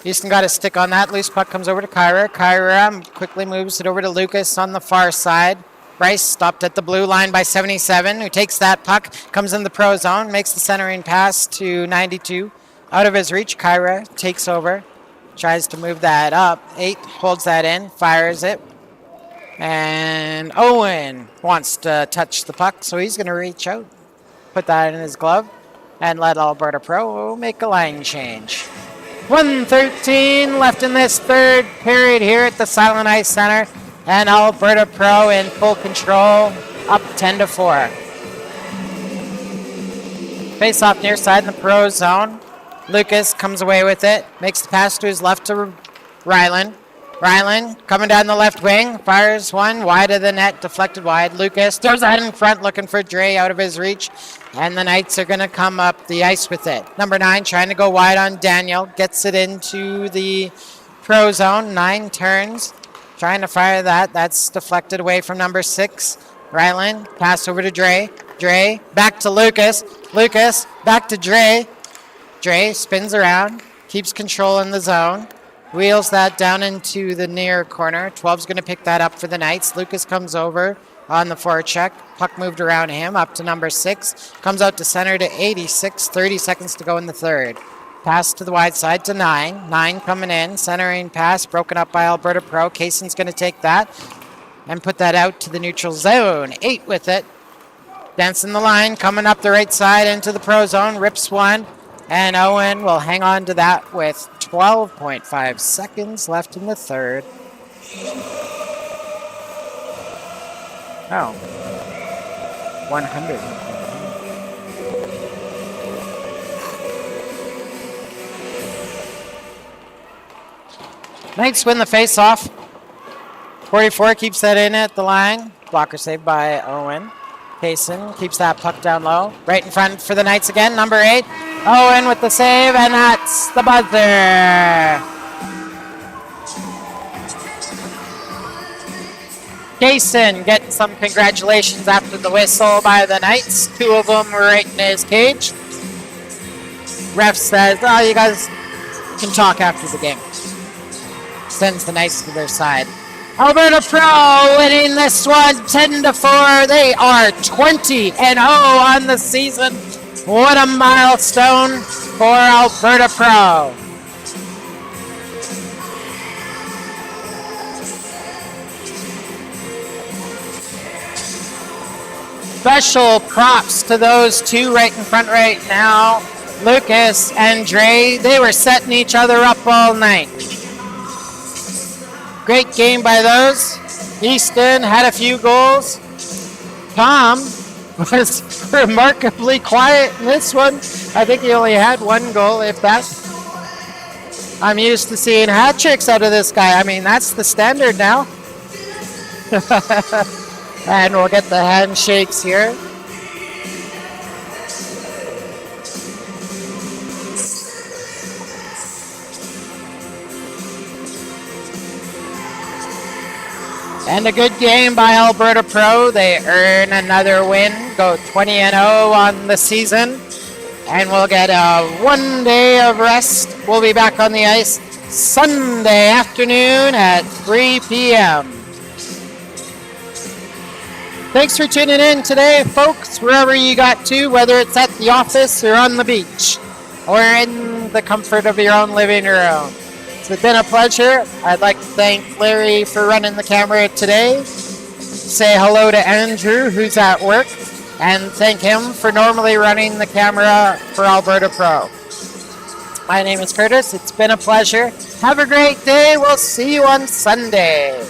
Easton got a stick on that. Loose puck comes over to Kyra. Kyra quickly moves it over to Lucas on the far side. Bryce stopped at the blue line by 77, who takes that puck, comes in the pro zone, makes the centering pass to 92. Out of his reach, Kyra takes over, tries to move that up. 8 holds that in, fires it. And Owen wants to touch the puck, so he's going to reach out, put that in his glove, and let Alberta Pro make a line change. 1:13 left in this third period here at the Silent Ice Center. And Alberta Pro in full control, up 10-4. Face off near side in the pro zone. Lucas comes away with it, makes the pass to his left to Ryland. Ryland coming down the left wing, fires one wide of the net, deflected wide. Lucas throws that in front, looking for Dre out of his reach. And the Knights are going to come up the ice with it. Number 9 trying to go wide on Daniel, gets it into the pro zone. 9 turns. Trying to fire that. That's deflected away from number 6. Ryland, pass over to Dre. Dre, back to Lucas. Lucas, back to Dre. Dre spins around, keeps control in the zone. Wheels that down into the near corner. 12's going to pick that up for the Knights. Lucas comes over on the forecheck. Puck moved around him up to number 6. Comes out to center to 86. 30 seconds to go in the third. Pass to the wide side to 9. 9 coming in. Centering pass broken up by Alberta Pro. Kayson's going to take that and put that out to the neutral zone. 8 with it. Dancing the line. Coming up the right side into the pro zone. Rips one. And Owen will hang on to that with 12.5 seconds left in the third. Oh. 100. Knights win the face-off. 44 keeps that in at the line. Blocker saved by Owen. Kaysen keeps that puck down low. Right in front for the Knights again, number 8. Owen with the save, and that's the buzzer. Kaysen getting some congratulations after the whistle by the Knights. 2 of them right in his cage. Ref says, oh, you guys can talk after the game. Sends the Knights to their side. Alberta Pro winning this one 10-4. They are 20-0 on the season. What a milestone for Alberta Pro. Special props to those 2 right in front right now. Lucas and Dre, they were setting each other up all night. Great game by those. Easton had a few goals. Tom was remarkably quiet in this one. I think he only had 1 goal, if that. I'm used to seeing hat tricks out of this guy. I mean, that's the standard now. And we'll get the handshakes here. And a good game by Alberta Pro. They earn another win, go 20-0 on the season. And we'll get 1 day of rest. We'll be back on the ice Sunday afternoon at 3 p.m. Thanks for tuning in today, folks, wherever you got to, whether it's at the office or on the beach or in the comfort of your own living room. It's been a pleasure. I'd like to thank Larry for running the camera today. Say hello to Andrew, who's at work, and thank him for normally running the camera for Alberta Pro. My name is Curtis. It's been a pleasure. Have a great day. We'll see you on Sunday.